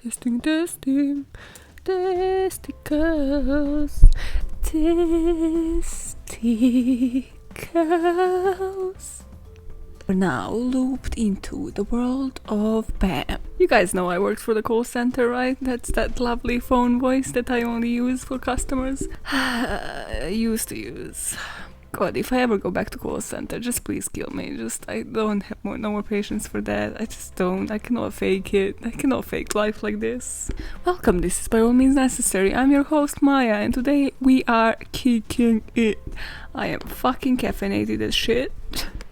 Testing, testing, testicles, testicles. We're now looped into the world of BAM. You guys know I worked for the call center, right? That's that lovely phone voice that I only use for customers. I used to use. God, if I ever go back to call center, just please kill me. I don't have no more patience for that. I just don't. I cannot fake it. I cannot fake life like this. Welcome, this is By All Means Necessary. I'm your host, Maya, and today we are kicking it. I am fucking caffeinated as shit.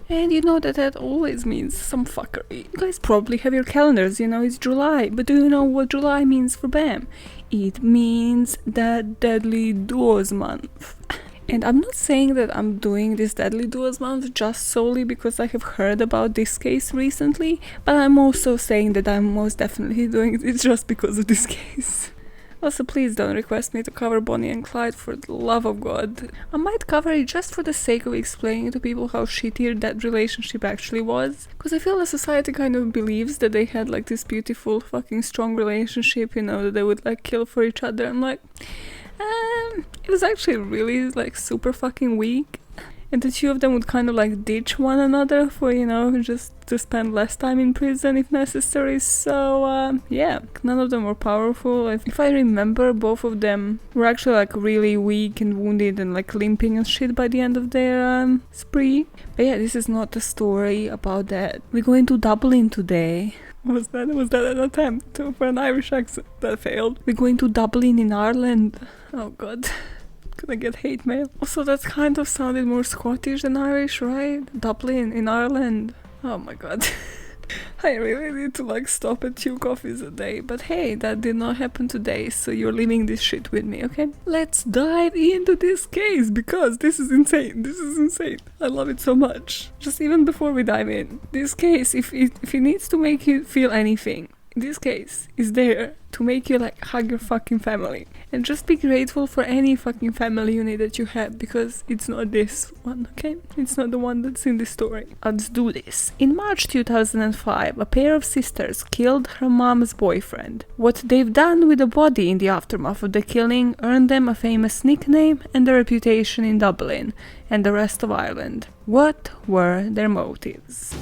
And you know that always means some fuckery. You guys probably have your calendars, it's July. But do you know what July means for BAM? It means that deadly DUOS month. And I'm not saying that I'm doing this deadly DUOS month just solely because I have heard about this case recently, but I'm also saying that I'm most definitely doing it just because of this case. Also, please don't request me to cover Bonnie and Clyde, for the love of God. I might cover it just for the sake of explaining to people how shitty that relationship actually was. Because I feel the society kind of believes that they had like this beautiful fucking strong relationship, that they would like kill for each other. I'm like, it was actually really like super fucking weak. And the two of them would kind of like ditch one another for, just to spend less time in prison if necessary. So, yeah, none of them were powerful. If I remember, both of them were actually like really weak and wounded and like limping and shit by the end of their spree. But yeah, this is not a story about that. We're going to Dublin today. Was that an attempt for an Irish accent? That failed. We're going to Dublin in Ireland. Oh god. Gonna get hate mail. Also, that kind of sounded more Scottish than Irish, right? Dublin in Ireland. Oh my god. I really need to like stop at 2 coffees a day. But hey, that did not happen today, so you're living this shit with me, okay? Let's dive into this case because this is insane. This is insane. I love it so much. Just even before we dive in, this case, if it needs to make you feel anything, this case is there to make you like hug your fucking family and just be grateful for any fucking family unit that you have, because it's not this one, okay? It's not the one that's in the story. Let's do this. In March 2005, a pair of sisters killed her mom's boyfriend. What they've done with the body in the aftermath of the killing earned them a famous nickname and a reputation in Dublin and the rest of Ireland. What were their motives?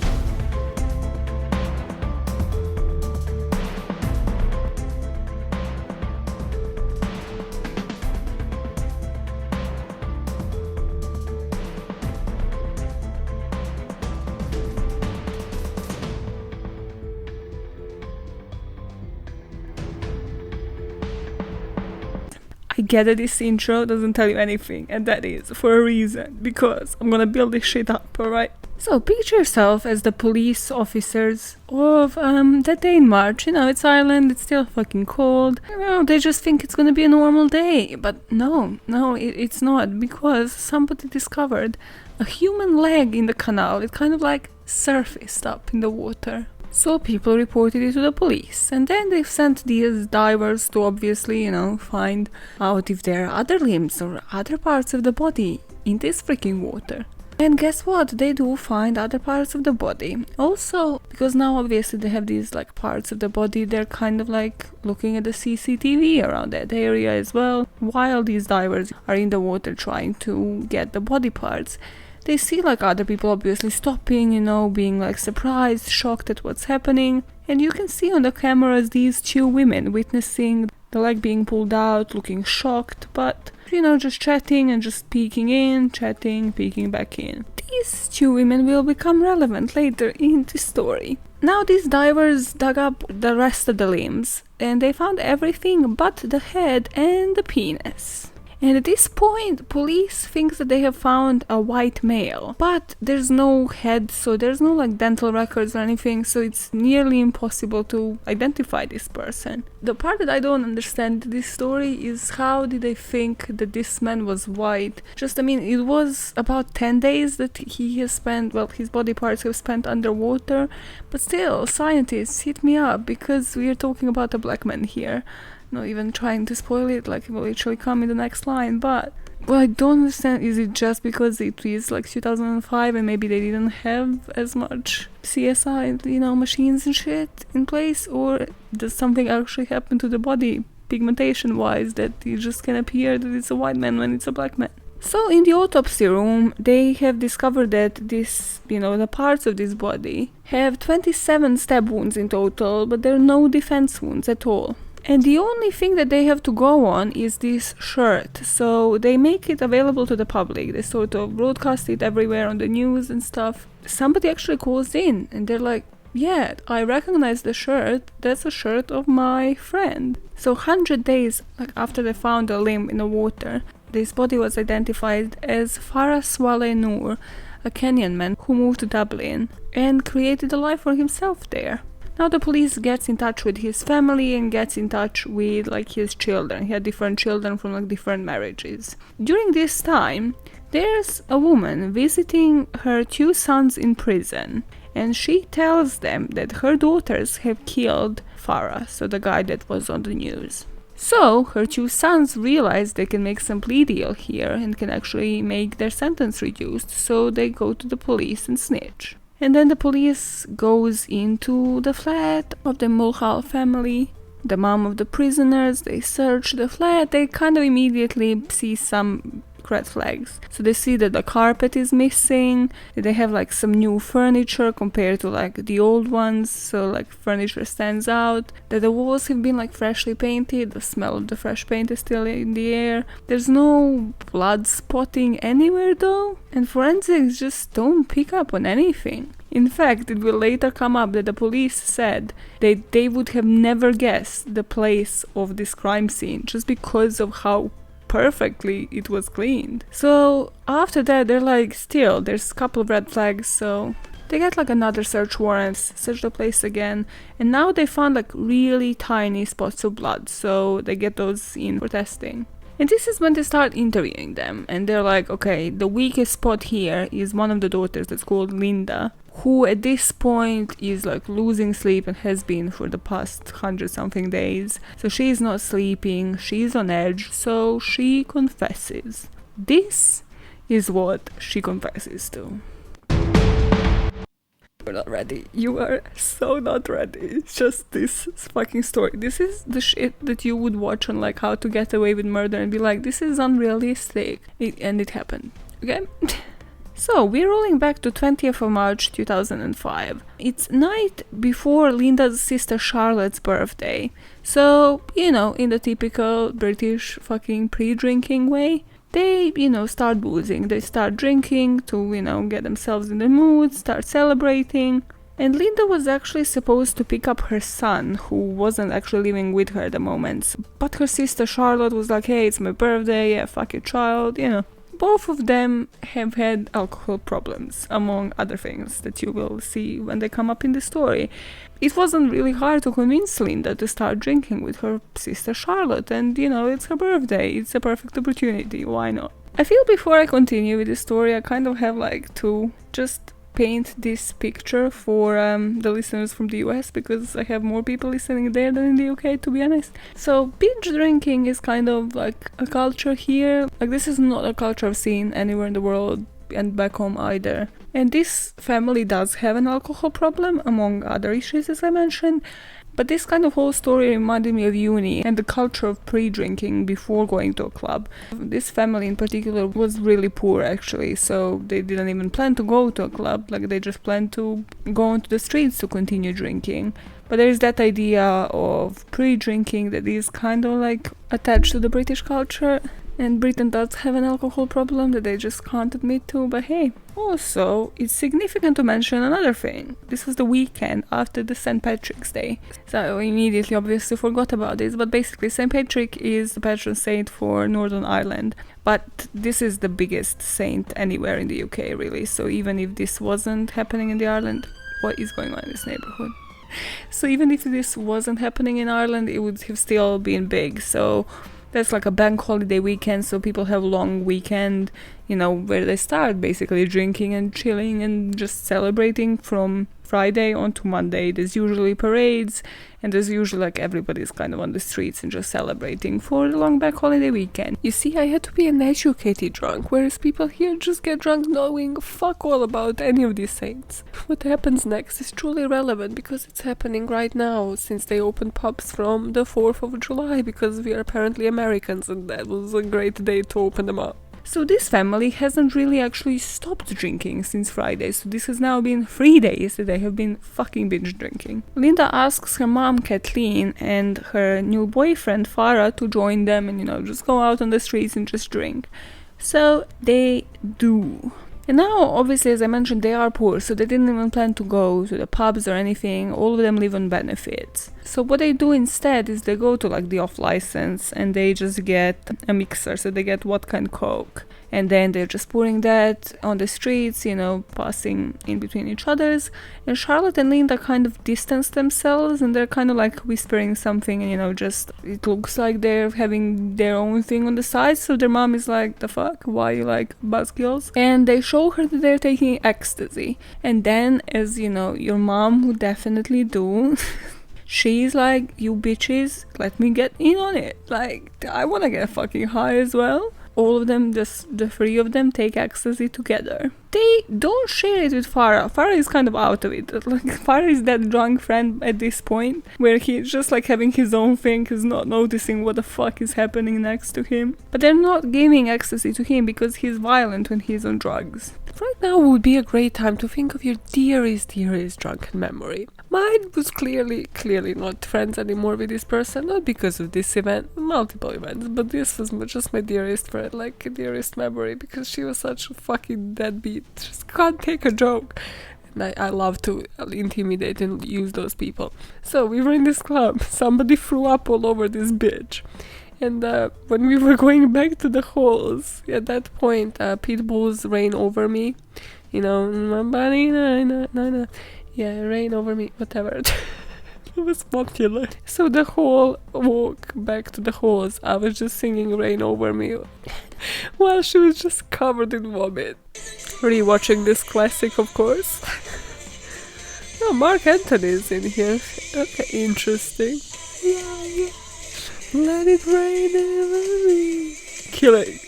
I get that this intro doesn't tell you anything, and that is for a reason, because I'm gonna build this shit up, alright? So picture yourself as the police officers of that day in March. It's Ireland, it's still fucking cold. They just think it's gonna be a normal day, but no, it's not, because somebody discovered a human leg in the canal. It kind of like surfaced up in the water. So people reported it to the police, and then they've sent these divers to obviously, find out if there are other limbs or other parts of the body in this freaking water. And guess what? They do find other parts of the body. Also, because now obviously they have these like parts of the body, they're kind of like looking at the CCTV around that area as well, while these divers are in the water trying to get the body parts. They see like other people obviously stopping, being like surprised, shocked at what's happening. And you can see on the cameras these 2 women witnessing the leg being pulled out, looking shocked, but, just chatting and just peeking in, chatting, peeking back in. These 2 women will become relevant later in the story. Now these divers dug up the rest of the limbs, and they found everything but the head and the penis. And at this point, police thinks that they have found a white male, but there's no head, so there's no like dental records or anything, so it's nearly impossible to identify this person. The part that I don't understand this story is how did they think that this man was white? It was about 10 days that he has spent, his body parts have spent underwater, but still, scientists, hit me up, because we are talking about a black man here. not even trying to spoil it, like it will literally come in the next line, but what I don't understand, is it just because it is like 2005 and maybe they didn't have as much CSI, machines and shit in place, or does something actually happen to the body pigmentation wise that it just can appear that it's a white man when it's a black man? So in the autopsy room, they have discovered that this, the parts of this body have 27 stab wounds in total, but there are no defense wounds at all. And the only thing that they have to go on is this shirt. So they make it available to the public. They sort of broadcast it everywhere on the news and stuff. Somebody actually calls in and they're like, yeah, I recognize the shirt. That's a shirt of my friend. So 100 days after they found the limb in the water, this body was identified as Farah Swaleh Noor, a Kenyan man who moved to Dublin and created a life for himself there. Now the police gets in touch with his family and gets in touch with his children. He had different children from different marriages. During this time, there's a woman visiting her 2 sons in prison, and she tells them that her daughters have killed Farah, so the guy that was on the news. So her 2 sons realize they can make some plea deal here and can actually make their sentence reduced, so they go to the police and snitch. And then the police goes into the flat of the Mulhall family, the mom of the prisoners. They search the flat. They kind of immediately see some red flags. So they see that the carpet is missing, that they have some new furniture compared to the old ones, so furniture stands out, that the walls have been freshly painted, the smell of the fresh paint is still in the air. There's no blood spotting anywhere though, and forensics just don't pick up on anything. In fact, it will later come up that the police said that they would have never guessed the place of this crime scene just because of how perfectly it was cleaned. So after that, they're still, there's a couple of red flags, so they get another search warrant, search the place again, and now they found really tiny spots of blood, so they get those in for testing. And this is when they start interviewing them, and they're like, okay, the weakest spot here is one of the daughters that's called Linda, who at this point is losing sleep and has been for the past 100-something days. So she's not sleeping, she's on edge, so she confesses. This is what she confesses to. You're not ready. You are so not ready. It's just this fucking story. This is the shit that you would watch on How to Get Away with Murder and be like, this is unrealistic. And it happened. Okay? So, we're rolling back to 20th of March 2005. It's night before Linda's sister Charlotte's birthday. So, in the typical British fucking pre-drinking way, they, start boozing. They start drinking to, get themselves in the mood, start celebrating. And Linda was actually supposed to pick up her son, who wasn't actually living with her at the moment. But her sister Charlotte was like, hey, it's my birthday, yeah, fuck your child, Both of them have had alcohol problems, among other things that you will see when they come up in the story. It wasn't really hard to convince Linda to start drinking with her sister Charlotte, and it's her birthday, it's a perfect opportunity, why not? I feel before I continue with the story, I kind of have to just paint this picture for the listeners from the US, because I have more people listening there than in the UK, to be honest. So binge drinking is kind of a culture here. This is not a culture I've seen anywhere in the world and back home either. And this family does have an alcohol problem, among other issues, as I mentioned. But this kind of whole story reminded me of uni and the culture of pre-drinking before going to a club. This family in particular was really poor actually, so they didn't even plan to go to a club, they just planned to go onto the streets to continue drinking. But there is that idea of pre-drinking that is kind of attached to the British culture. And Britain does have an alcohol problem that they just can't admit to, but hey. Also, it's significant to mention another thing. This was the weekend after the St. Patrick's Day. So I immediately obviously forgot about this, but basically St. Patrick is the patron saint for Northern Ireland. But this is the biggest saint anywhere in the UK, really. So even if this wasn't happening in the Ireland, what is going on in this neighborhood? So even if this wasn't happening in Ireland, it would have still been big. So that's a bank holiday weekend, so people have long weekend, where they start basically drinking and chilling and just celebrating from Friday onto Monday, there's usually parades, and there's usually like everybody's kind of on the streets and just celebrating for the long bank holiday weekend. You see, I had to be an educated drunk, whereas people here just get drunk knowing fuck all about any of these saints. What happens next is truly relevant because it's happening right now, since they opened pubs from the 4th of July, because we are apparently Americans and that was a great day to open them up. So this family hasn't really actually stopped drinking since Friday, so this has now been 3 days that they have been fucking binge drinking. Linda asks her mom Kathleen and her new boyfriend Farah to join them and, you know, just go out on the streets and just drink. So they do. And now, obviously, as I mentioned, they are poor, so they didn't even plan to go to the pubs or anything. All of them live on benefits. So what they do instead is they go to like the off-license and they just get a mixer. So they get vodka and Coke. And then they're just pouring that on the streets, you know, passing in between each other's. And Charlotte and Linda kind of distance themselves and they're kind of like whispering something and, you know, just it looks like they're having their own thing on the side. So their mom is like, the fuck? Why you like buzzkills? And they show her that they're taking ecstasy. And then, as you know, your mom would definitely do... She's like, you bitches, let me get in on it. Like, I want to get fucking high as well. All of them, just the three of them, take ecstasy together. They don't share it with Farah. Farah is kind of out of it. Like, Farah is that drunk friend at this point where he's just like having his own thing. He's not noticing what the fuck is happening next to him. But they're not giving ecstasy to him because he's violent when he's on drugs. Right now would be a great time to think of your dearest drunken memory. Mine was clearly not friends anymore with this person, not because of this event, multiple events, but this was just my dearest friend, like dearest memory, because she was such a fucking deadbeat, just can't take a joke. And I love to intimidate and use those people. So we were in this club, somebody threw up all over this bitch. And when we were going back to the halls, at that point, Pitbull's Rain Over Me, you know, my body, na, yeah, rain over me, whatever. It was popular. So the whole walk back to the halls, I was just singing Rain Over Me while she was just covered in vomit. Rewatching this classic, of course. Oh, Mark Anthony's in here. Okay, interesting. Yeah. Let it rain over me. Killing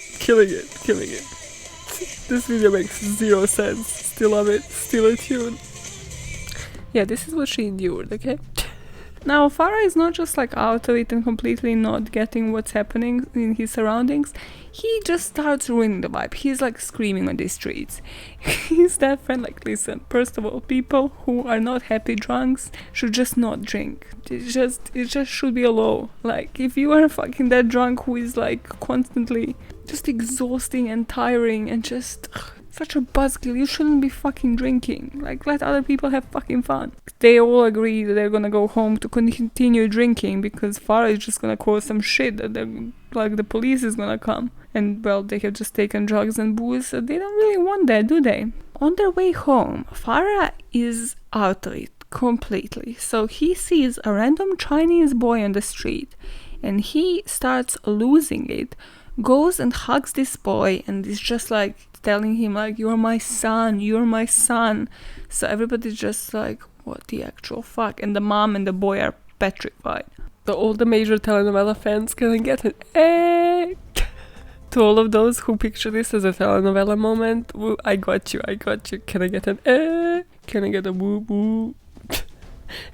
it. This video makes zero sense. Still love it. Still a tune. Yeah, this is what she endured, okay? Now, Farah is not just like out of it and completely not getting what's happening in his surroundings. He just starts ruining the vibe. He's like screaming on the streets. He's that friend, like, listen, first of all, people who are not happy drunks should just not drink. It just should be a law. Like, if you are fucking that drunk who is like constantly just exhausting and tiring and just... such a buzzkill, you shouldn't be fucking drinking. Like, let other people have fucking fun. They all agree that they're gonna go home to continue drinking because Farah is just gonna cause some shit that like the police is gonna come. And, well, they have just taken drugs and booze, so they don't really want that, do they? On their way home, Farah is out of it completely. So he sees a random Chinese boy on the street and he starts losing it, goes and hugs this boy and is just like telling him like, you're my son. So everybody's just like, what the actual fuck? And the mom and the boy are petrified. So all the major telenovela fans can get an eh. To all of those who picture this as a telenovela moment, woo, I got you. Can I get an eh? Can I get a woo woo?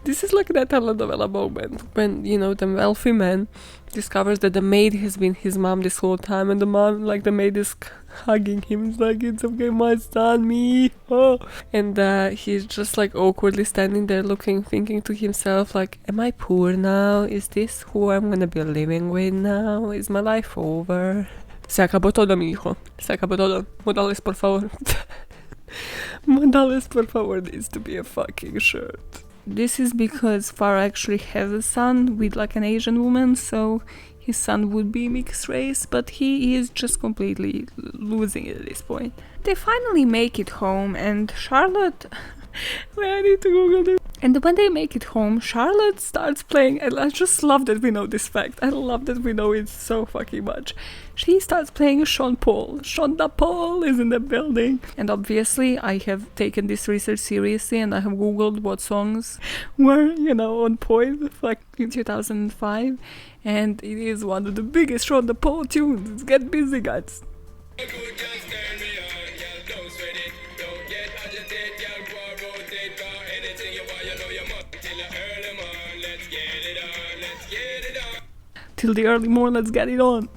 This is like that telenovela moment when, you know, the wealthy man discovers that the maid has been his mom this whole time, and the maid is hugging him. It's like, it's okay, my son, me. Oh. And he's just like awkwardly standing there thinking to himself like, am I poor now? Is this who I'm gonna be living with now? Is my life over? Se acabó todo, mi hijo. Se acabó todo. Modales, por favor. Modales, por favor needs to be a fucking shirt. This is because Farah actually has a son with like an Asian woman, so his son would be mixed race, but he is just completely losing it at this point. They finally make it home and Charlotte... Wait, I need to Google this. And when they make it home, Charlotte starts playing, and I just love that we know this fact. I love that we know it so fucking much. She starts playing Sean Paul. Shonda Paul is in the building. And obviously, I have taken this research seriously, and I have googled what songs were, on point, like in 2005. And it is one of the biggest Shonda Paul tunes. It's Get Busy, guys. Till the early morning, let's get it on.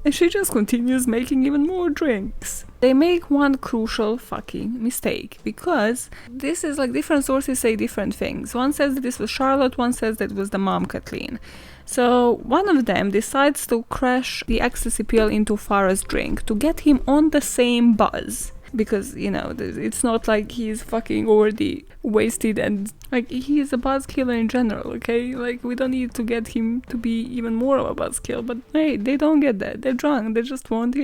And she just continues making even more drinks. They make one crucial fucking mistake, because this is like different sources say different things. One says that this was Charlotte, one says that it was the mom, Kathleen. So one of them decides to crash the ecstasy pill into Farah's drink to get him on the same buzz. Because, it's not like he's fucking already wasted, and like he's a buzzkiller in general, okay? Like, we don't need to get him to be even more of a buzzkill, but hey, they don't get that. They're drunk. They just want,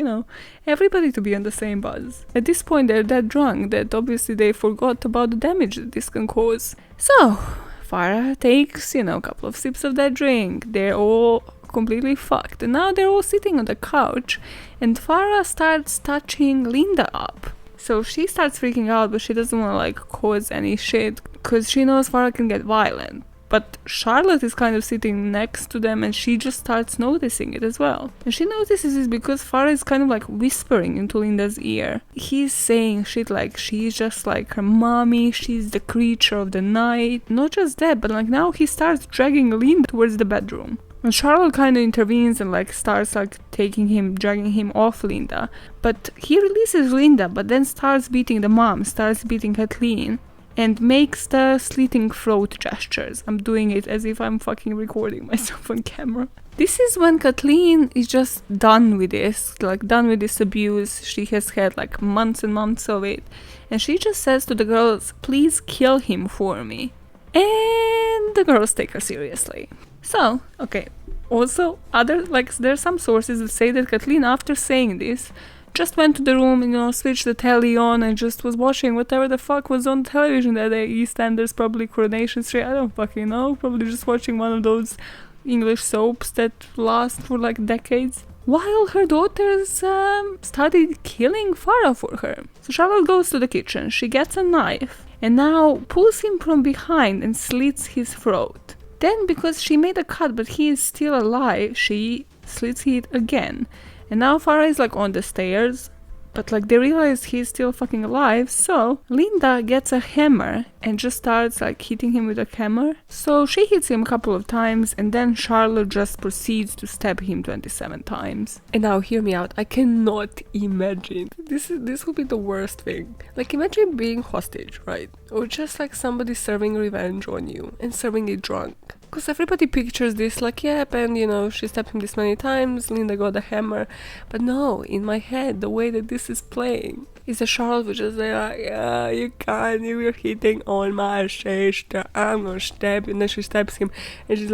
everybody to be on the same buzz. At this point, they're that drunk that obviously they forgot about the damage that this can cause. So, Farah takes, a couple of sips of that drink. They're all completely fucked. And now they're all sitting on the couch, and Farah starts touching Linda up. So she starts freaking out, but she doesn't want to cause any shit, because she knows Farah can get violent. But Charlotte is kind of sitting next to them, and she just starts noticing it as well. And she notices it because Farah is kind of whispering into Linda's ear. He's saying shit like she's just like her mommy, she's the creature of the night. Not just that, but now he starts dragging Linda towards the bedroom. And Charlotte kind of intervenes and starts dragging him off Linda. But he releases Linda, but then starts beating the mom, starts beating Kathleen, and makes the slitting throat gestures. I'm doing it as if I'm fucking recording myself on camera. This is when Kathleen is just done with this, done with this abuse. She has had months and months of it. And she just says to the girls, please kill him for me. And the girls take her seriously. So, okay, also, there's some sources that say that Kathleen, after saying this, just went to the room, switched the telly on and just was watching whatever the fuck was on television that day. EastEnders, probably Coronation Street, I don't fucking know, probably just watching one of those English soaps that last for decades. While her daughters started killing Farah for her. So Charlotte goes to the kitchen, she gets a knife, and now pulls him from behind and slits his throat. Then, because she made a cut but he is still alive, she slits it again. And now Farah is on the stairs, but they realize he's still fucking alive, so Linda gets a hammer and just starts hitting him with a hammer. So she hits him a couple of times, and then Charlotte just proceeds to stab him 27 times. And now hear me out, I cannot imagine. This would be the worst thing. Imagine being hostage, right? Or just somebody serving revenge on you and serving it drunk. Because everybody pictures this yep, and she stabbed him this many times, Linda got a hammer. But no, in my head, the way that this is playing is a Charlotte which is yeah, you can't, you're hitting on my sister, I'm gonna stab you. And then she stabs him, and she's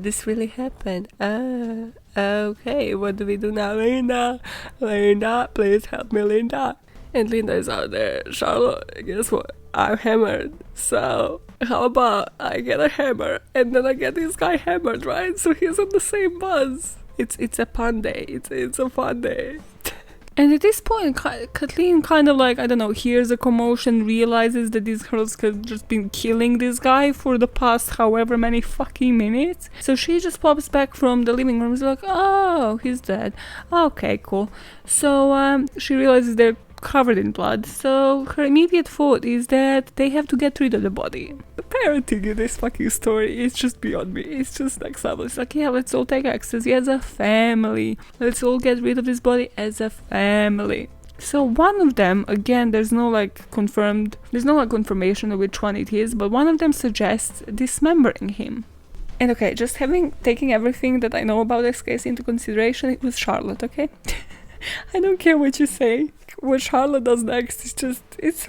this really happened. Okay, what do we do now, Linda? Linda, please help me, Linda. And Linda is out there, Charlotte, guess what? I'm hammered, so how about I get a hammer and then I get this guy hammered, right? So he's on the same buzz. It's a fun day. It's a fun day. And at this point, Kathleen kind of I don't know, hears a commotion, realizes that these girls have just been killing this guy for the past however many fucking minutes. So she just pops back from the living room, is oh, he's dead. Okay, cool. So she realizes they're covered in blood, so her immediate thought is that they have to get rid of the body. The parenting in this fucking story is just beyond me. It's just someone. It's yeah, let's all take ecstasy as a family. Let's all get rid of this body as a family. So one of them, again, there's no confirmation of which one it is, but one of them suggests dismembering him. And okay, just taking everything that I know about this case into consideration, it was Charlotte, okay? I don't care what you say. what Charlotte does next is just, it's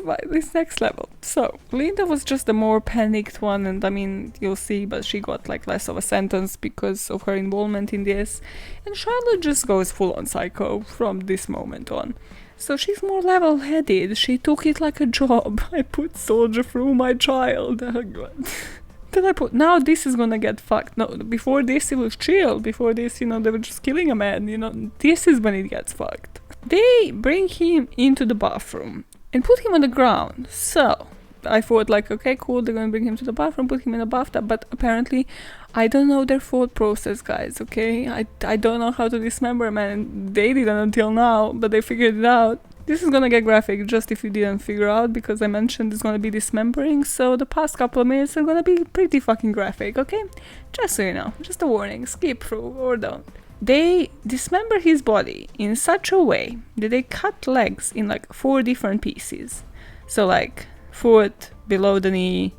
next level. So Linda was just the more panicked one, and I mean, you'll see, but she got like less of a sentence because of her involvement in this, and Charlotte just goes full on psycho from this moment on. So she's more level-headed. She took it like a job. I put soldier through my child. Oh god. Then I put, now this is gonna get fucked. No, before this it was chill. Before this, you know, they were just killing a man, you know. This is when it gets fucked. They bring him into the bathroom and put him on the ground. So I thought like, okay, cool, they're gonna bring him to the bathroom, put him in a bathtub, but apparently I don't know their thought process, guys, okay? I don't know how to dismember a man. They didn't until now, but they figured it out. This is gonna get graphic, just if you didn't figure out, because I mentioned it's gonna be dismembering, so the past couple of minutes are gonna be pretty fucking graphic, okay? Just so you know, just a warning, skip through or don't. They dismember his body in such a way that they cut legs in like 4 different pieces. So like foot, below the knee,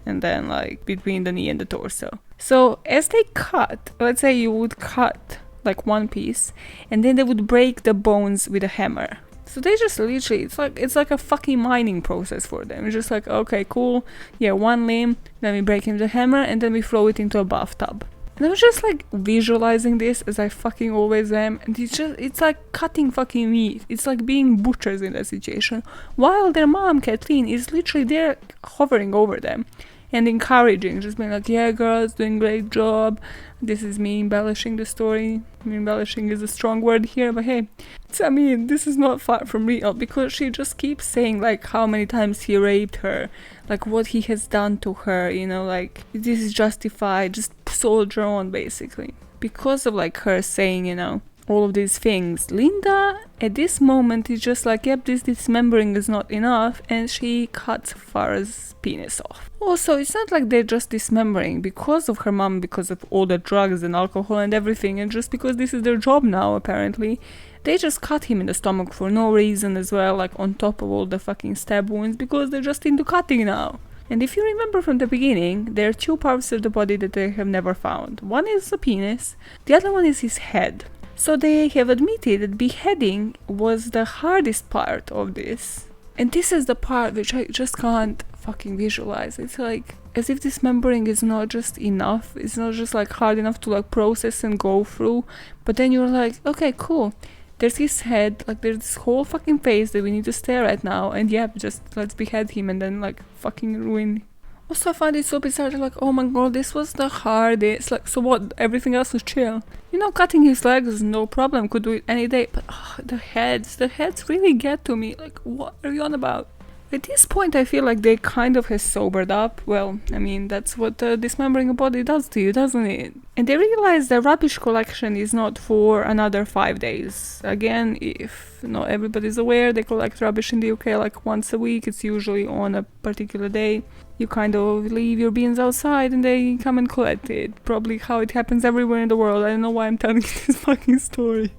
and then like between the knee and the torso. So as they cut, let's say you would cut like one piece, and then they would break the bones with a hammer. So they just literally, it's like a fucking mining process for them. It's just like, okay, cool, yeah, one limb, then we break it with a hammer, and then we throw it into a bathtub. And I was just like visualizing this, as I fucking always am, and it's like cutting fucking meat. It's like being butchers in that situation, while their mom, Kathleen, is literally there hovering over them and encouraging, just being like, yeah, girls, doing great job. This is me embellishing the story. Embellishing is a strong word here, but hey, I mean, this is not far from real, because she just keeps saying like how many times he raped her, like what he has done to her, you know, like this is justified, just soldier on basically. Because of like her saying, you know, all of these things, Linda at this moment is just like, yep, this dismembering is not enough, and she cuts Farah's penis off. Also, it's not like they're just dismembering because of her mom, because of all the drugs and alcohol and everything, and just because this is their job now apparently. They just cut him in the stomach for no reason as well, like on top of all the fucking stab wounds, because they're just into cutting now. And if you remember from the beginning, there are 2 parts of the body that they have never found. One is the penis, the other one is his head. So they have admitted that beheading was the hardest part of this. And this is the part which I just can't fucking visualize. It's like, as if dismembering is not just enough, it's not just like hard enough to like process and go through, but then you're like, okay, cool, there's his head, like there's this whole fucking face that we need to stare at now, and yeah, just let's behead him and then like fucking ruin. Also, I find it so bizarre, like, oh my god, this was the hardest, like, so what, everything else was chill? You know, cutting his legs is no problem, could do it any day, but the heads really get to me, like, what are you on about? At this point, I feel like they kind of has sobered up. Well, I mean, that's what dismembering a body does to you, doesn't it? And they realize the rubbish collection is not for another 5 days. Again, if not everybody's aware, they collect rubbish in the UK like once a week. It's usually on a particular day. You kind of leave your bins outside and they come and collect it. Probably how it happens everywhere in the world. I don't know why I'm telling you this fucking story.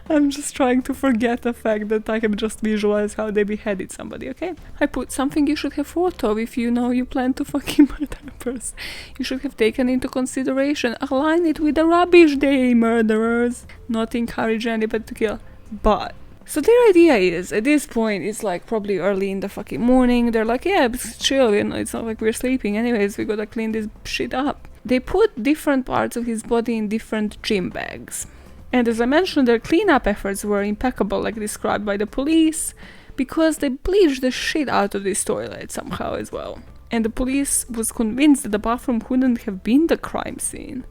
I'm just trying to forget the fact that I have just visualized how they beheaded somebody, okay? I put something you should have thought of if you know you plan to fucking murder a person. You should have taken into consideration. Align it with the rubbish day, murderers. Not encourage anybody to kill. But so their idea is, at this point, it's like probably early in the fucking morning. They're like, yeah, it's chill, you know, it's not like we're sleeping. Anyways, we gotta clean this shit up. They put different parts of his body in different gym bags. And as I mentioned, their cleanup efforts were impeccable, like described by the police, because they bleached the shit out of this toilet somehow as well. And the police was convinced that the bathroom couldn't have been the crime scene,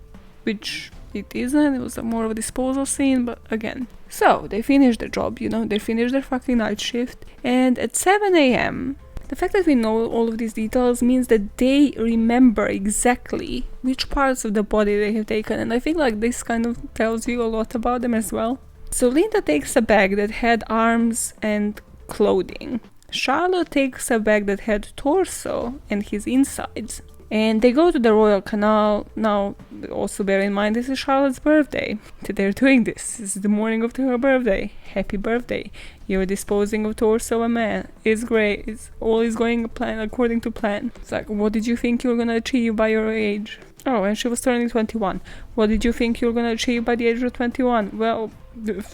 which it isn't. It was more of a disposal scene, but again. So they finished their job, you know, they finished their fucking night shift, and at 7 a.m, the fact that we know all of these details means that they remember exactly which parts of the body they have taken, and I think like this kind of tells you a lot about them as well. So Linda takes a bag that had arms and clothing. Charlotte takes a bag that had torso and his insides. And they go to the Royal Canal. Now, also bear in mind, this is Charlotte's birthday. They're doing this. This is the morning of her birthday. Happy birthday. You're disposing of torso of a man. It's great. It's all is going according to plan. It's like, what did you think you were going to achieve by your age? Oh, and she was turning 21. What did you think you were going to achieve by the age of 21? Well, God.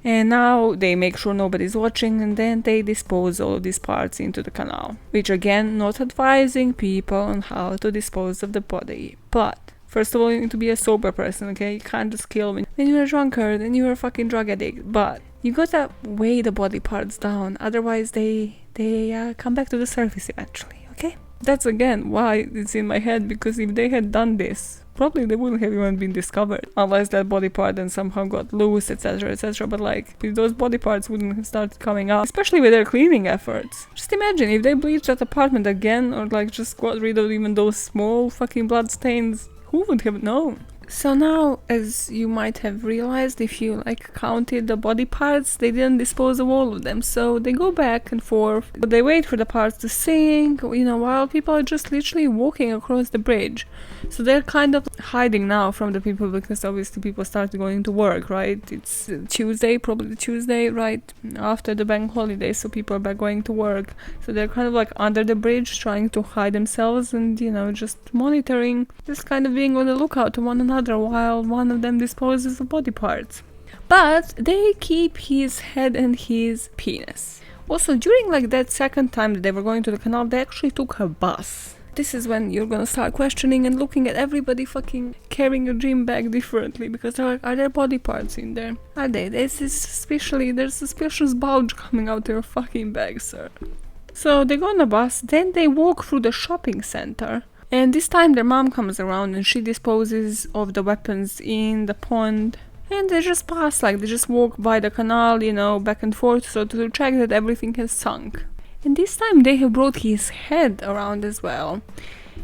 And now they make sure nobody's watching, and then they dispose all of these parts into the canal. Which again, not advising people on how to dispose of the body. But first of all, you need to be a sober person, okay? You can't just kill when you're a drunkard and you're a fucking drug addict. But you gotta weigh the body parts down, otherwise they come back to the surface eventually, okay? That's again why it's in my head, because if they had done this, probably they wouldn't have even been discovered unless that body part then somehow got loose, etc, etc. But like, if those body parts wouldn't have started coming out, especially with their cleaning efforts. Just imagine if they bleached that apartment again, or like just got rid of even those small fucking blood stains. Who would have known? So now, as you might have realized, if you like counted the body parts, they didn't dispose of all of them. So they go back and forth, but they wait for the parts to sink, you know, while people are just literally walking across the bridge. So they're kind of hiding now from the people, because obviously people started going to work, right? It's Tuesday, probably Tuesday, right after the bank holiday, so people are back going to work. So they're kind of like under the bridge, trying to hide themselves and, you know, just monitoring, just kind of being on the lookout to one another while one of them disposes of body parts. But they keep his head and his penis. Also, during like that second time that they were going to the canal, they actually took a bus. This is when you're gonna start questioning and looking at everybody fucking carrying a gym bag differently, because they're like, are there body parts in there? Are they? There's a suspicious bulge coming out of your fucking bag, sir. So they go on the bus, then they walk through the shopping center. And this time their mom comes around and she disposes of the weapons in the pond. And they just pass, like they just walk by the canal, you know, back and forth, so to check that everything has sunk. And this time they have brought his head around as well.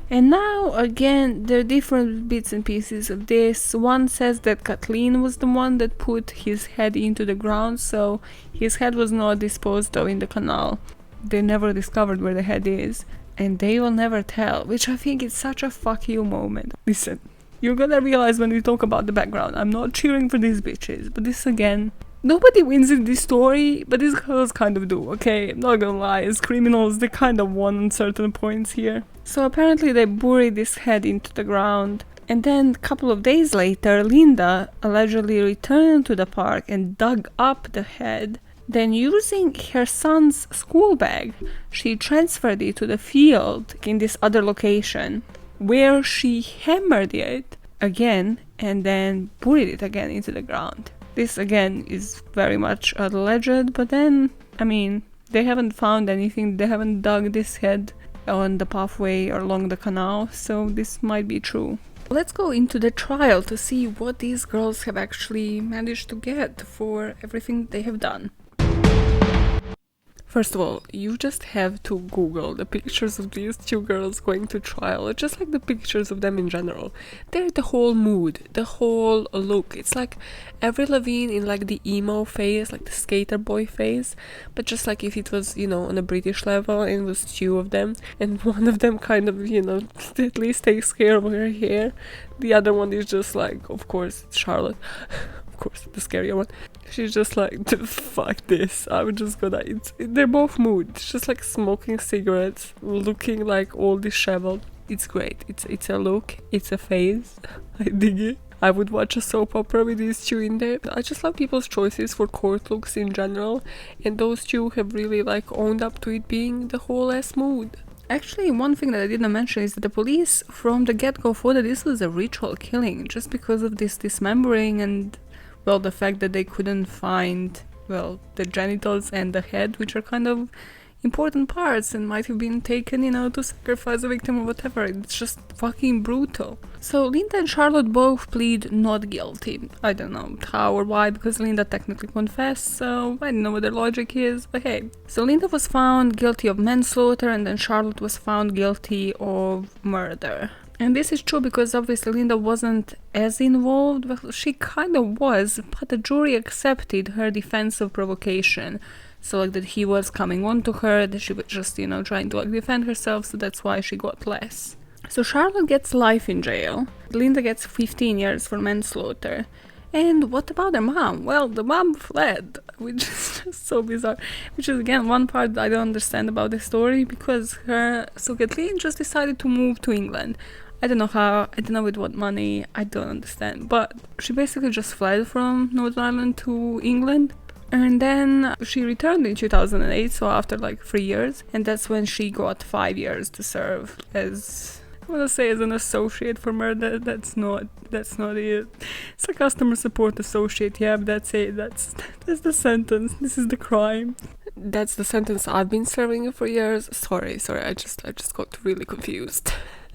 And now again, there are different bits and pieces of this. One says that Kathleen was the one that put his head into the ground, so his head was not disposed of in the canal. They never discovered where the head is. And they will never tell, which I think is such a fuck you moment. Listen, you're gonna realize when we talk about the background, I'm not cheering for these bitches, but this again, nobody wins in this story, but these girls kind of do, okay? I'm not gonna lie, as criminals, they kind of won on certain points here. So apparently they buried this head into the ground, and then a couple of days later, Linda allegedly returned to the park and dug up the head. Then, using her son's school bag, she transferred it to the field in this other location, where she hammered it again and then buried it again into the ground. This again is very much alleged, but then, I mean, they haven't found anything, they haven't dug this head on the pathway or along the canal, so this might be true. Let's go into the trial to see what these girls have actually managed to get for everything they have done. First of all, you just have to Google the pictures of these two girls going to trial, just like the pictures of them in general. They're the whole mood, the whole look. It's like Avril Lavigne in like the emo phase, like the skater boy phase, but just like if it was, you know, on a British level and it was two of them, and one of them kind of, you know, at least takes care of her hair. The other one is just like, of course, it's Charlotte. Of course, the scarier one. She's just like, fuck this, I'm just gonna... They're both mood. It's just like smoking cigarettes, looking like all disheveled. It's great. It's a look. It's a phase. I dig it. I would watch a soap opera with these two in there. I just love people's choices for court looks in general. And those two have really like owned up to it being the whole ass mood. Actually, one thing that I didn't mention is that the police from the get-go thought that this was a ritual killing just because of this dismembering and, well, the fact that they couldn't find, well, the genitals and the head, which are kind of important parts and might have been taken, you know, to sacrifice a victim or whatever. It's just fucking brutal. So Linda and Charlotte both plead not guilty. I don't know how or why, because Linda technically confessed, so I don't know what their logic is, but hey. So Linda was found guilty of manslaughter and then Charlotte was found guilty of murder. And this is true because obviously Linda wasn't as involved. Well, she kind of was, but the jury accepted her defense of provocation. So like that he was coming on to her, that she was just, you know, trying to like defend herself, so that's why she got less. So Charlotte gets life in jail. Linda gets 15 years for manslaughter. And what about her mom? Well, the mom fled, which is just so bizarre. Which is again one part I don't understand about the story, because Kathleen just decided to move to England. I don't know how, I don't know with what money, I don't understand. But she basically just fled from Northern Ireland to England. And then she returned in 2008, so after like 3 years, and that's when she got 5 years to serve as, I want to say, as an associate for murder. That's not it. It's a customer support associate. Yeah, but that's it. That's the sentence. This is the crime. That's the sentence I've been serving for years. Sorry. I just got really confused.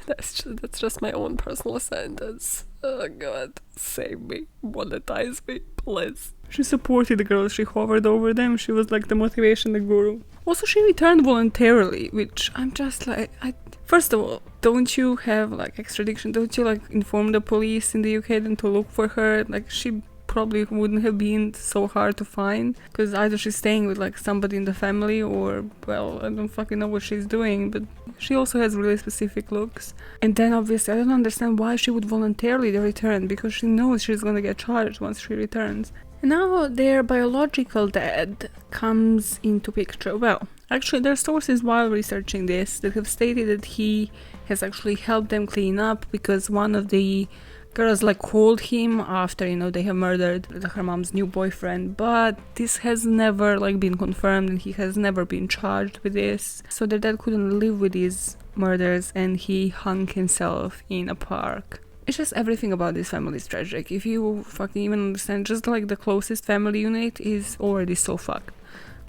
That's just my own personal sentence. Oh God, save me, monetize me, please. She supported the girls, she hovered over them, she was like the motivation, the guru. Also, she returned voluntarily, which I'm just like, first of all, don't you have like extradition? Don't you like inform the police in the UK then to look for her? Like, she probably wouldn't have been so hard to find, because either she's staying with like somebody in the family, or, well, I don't fucking know what she's doing, but she also has really specific looks. And then obviously I don't understand why she would voluntarily return, because she knows she's gonna get charged once she returns. And now their biological dad comes into picture. Well, actually there are sources while researching this that have stated that he has actually helped them clean up, because one of the girls like called him after, you know, they have murdered her mom's new boyfriend, but this has never like been confirmed, and he has never been charged with this. So their dad couldn't live with these murders, and he hung himself in a park. It's just everything about this family is tragic. If you fucking even understand, just like the closest family unit is already so fucked.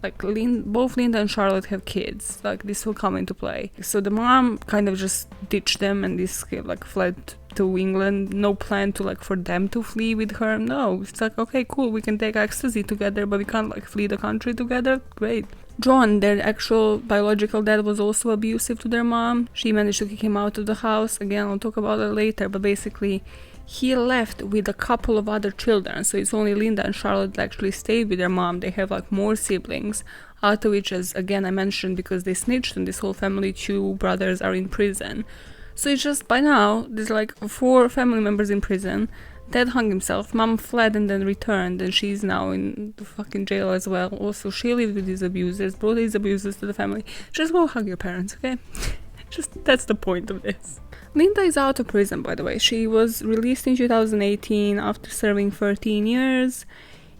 Like, both Linda and Charlotte have kids. Like, this will come into play. So the mom kind of just ditched them, and this kid like fled to England. No plan to like for them to flee with her. No, it's like, okay, cool, we can take ecstasy together, but we can't like flee the country together. Great. John, their actual biological dad, was also abusive to their mom. She managed to kick him out of the house. Again, I'll talk about it later, but basically he left with a couple of other children, so it's only Linda and Charlotte that actually stayed with their mom. They have like more siblings, out of which, as again I mentioned, because they snitched on this whole family, 2 brothers are in prison. So it's just, by now there's like 4 family members in prison. Dad hung himself, mom fled and then returned, and she's now in the fucking jail as well. Also, she lived with these abusers, brought these abusers to the family. Just go hug your parents, okay? Just, that's the point of this. Linda is out of prison, by the way. She was released in 2018 after serving 13 years,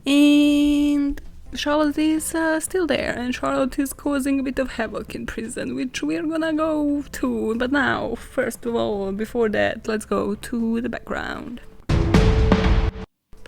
and Charlotte is still there, and Charlotte is causing a bit of havoc in prison, which we're gonna go to. But now, first of all, before that, let's go to the background.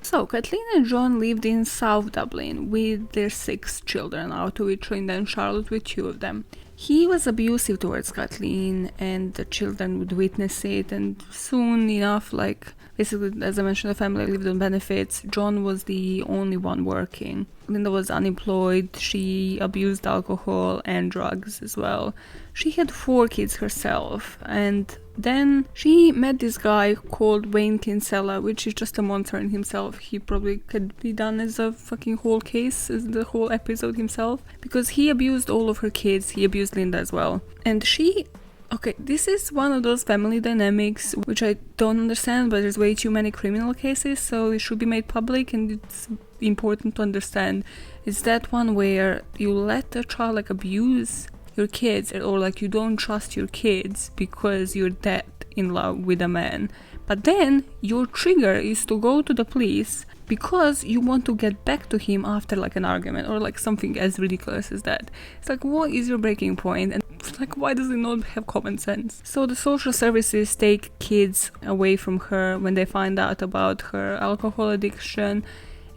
So, Kathleen and John lived in South Dublin with their 6 children, out of which Linda and Charlotte were 2 of them. He was abusive towards Kathleen, and the children would witness it, and soon enough, like, basically, as I mentioned, the family lived on benefits. John was the only one working. Linda was unemployed. She abused alcohol and drugs as well. She had 4 kids herself, and then she met this guy called Wayne Kinsella, which is just a monster in himself. He probably could be done as a fucking whole case, as the whole episode himself, because he abused all of her kids. He abused Linda as well. And she... Okay, this is one of those family dynamics which I don't understand, but there's way too many criminal cases, so it should be made public, and it's important to understand. It's that one where you let a child like abuse your kids, or like you don't trust your kids because you're that in love with a man, but then your trigger is to go to the police because you want to get back to him after like an argument or like something as ridiculous as that. It's like, what is your breaking point? And like, why does it not have common sense? So the social services take kids away from her when they find out about her alcohol addiction,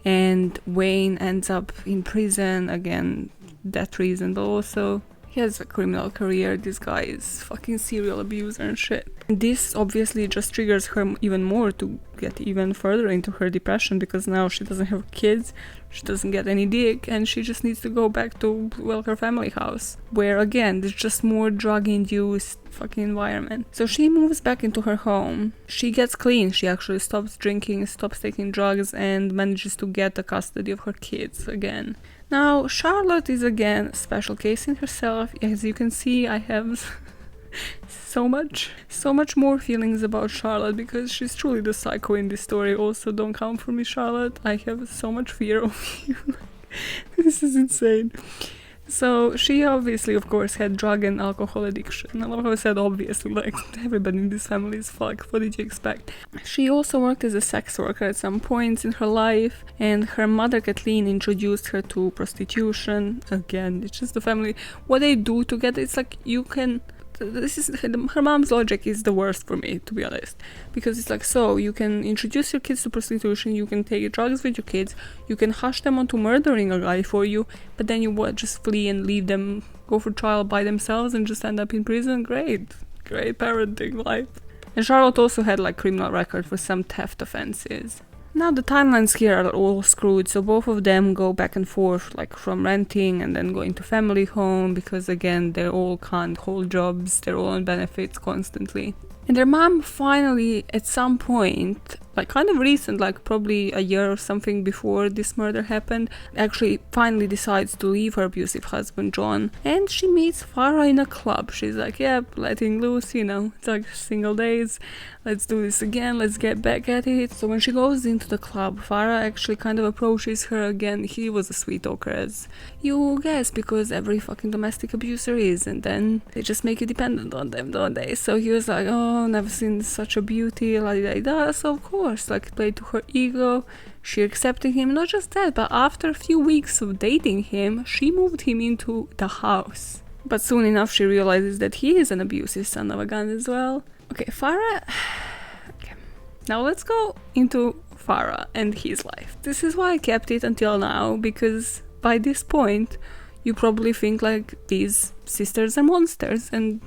and Wayne ends up in prison, again, that reason, but also he has a criminal career. This guy is fucking serial abuser and shit. And this obviously just triggers her even more to get even further into her depression, because now she doesn't have kids, she doesn't get any dick, and she just needs to go back to, well, her family house, where again there's just more drug-induced fucking environment. So she moves back into her home. She gets clean. She actually stops drinking, stops taking drugs, and manages to get the custody of her kids again. Now, Charlotte is again a special case in herself. As you can see, I have so much more feelings about Charlotte, because she's truly the psycho in this story. Also, don't come for me, Charlotte. I have so much fear of you. This is insane. So she obviously, of course, had drug and alcohol addiction. I love how I said obviously, like everybody in this family is fucked. What did you expect? She also worked as a sex worker at some points in her life, and her mother Kathleen introduced her to prostitution. Again, it's just the family. What they do together, it's like you can... This is her mom's logic is the worst for me, to be honest, because it's like, so you can introduce your kids to prostitution, you can take drugs with your kids, you can hush them onto murdering a guy for you, but then you just flee and leave them, go for trial by themselves and just end up in prison. Great parenting life. And Charlotte also had like criminal record for some theft offenses. Now the timelines here are all screwed, so both of them go back and forth, like from renting and then going to family home, because again, they all can't hold jobs, they're all on benefits constantly. And their mom finally, at some point, like kind of recent, like probably a year or something before this murder happened, actually finally decides to leave her abusive husband John, and she meets Farah in a club. She's like, yep, letting loose, you know, it's like single days, let's do this again, let's get back at it. So when she goes into the club, Farah actually kind of approaches her again. He was a sweet talker, as you guess, because every fucking domestic abuser is, and then they just make you dependent on them, don't they? So he was like, oh, never seen such a beauty, la da da. So of course, like, played to her ego, she accepted him. Not just that, but after a few weeks of dating him, she moved him into the house. But soon enough she realizes that he is an abusive son of a gun as well. Okay, Farah... Okay. Now let's go into Farah and his life. This is why I kept it until now, because by this point you probably think like these sisters are monsters, and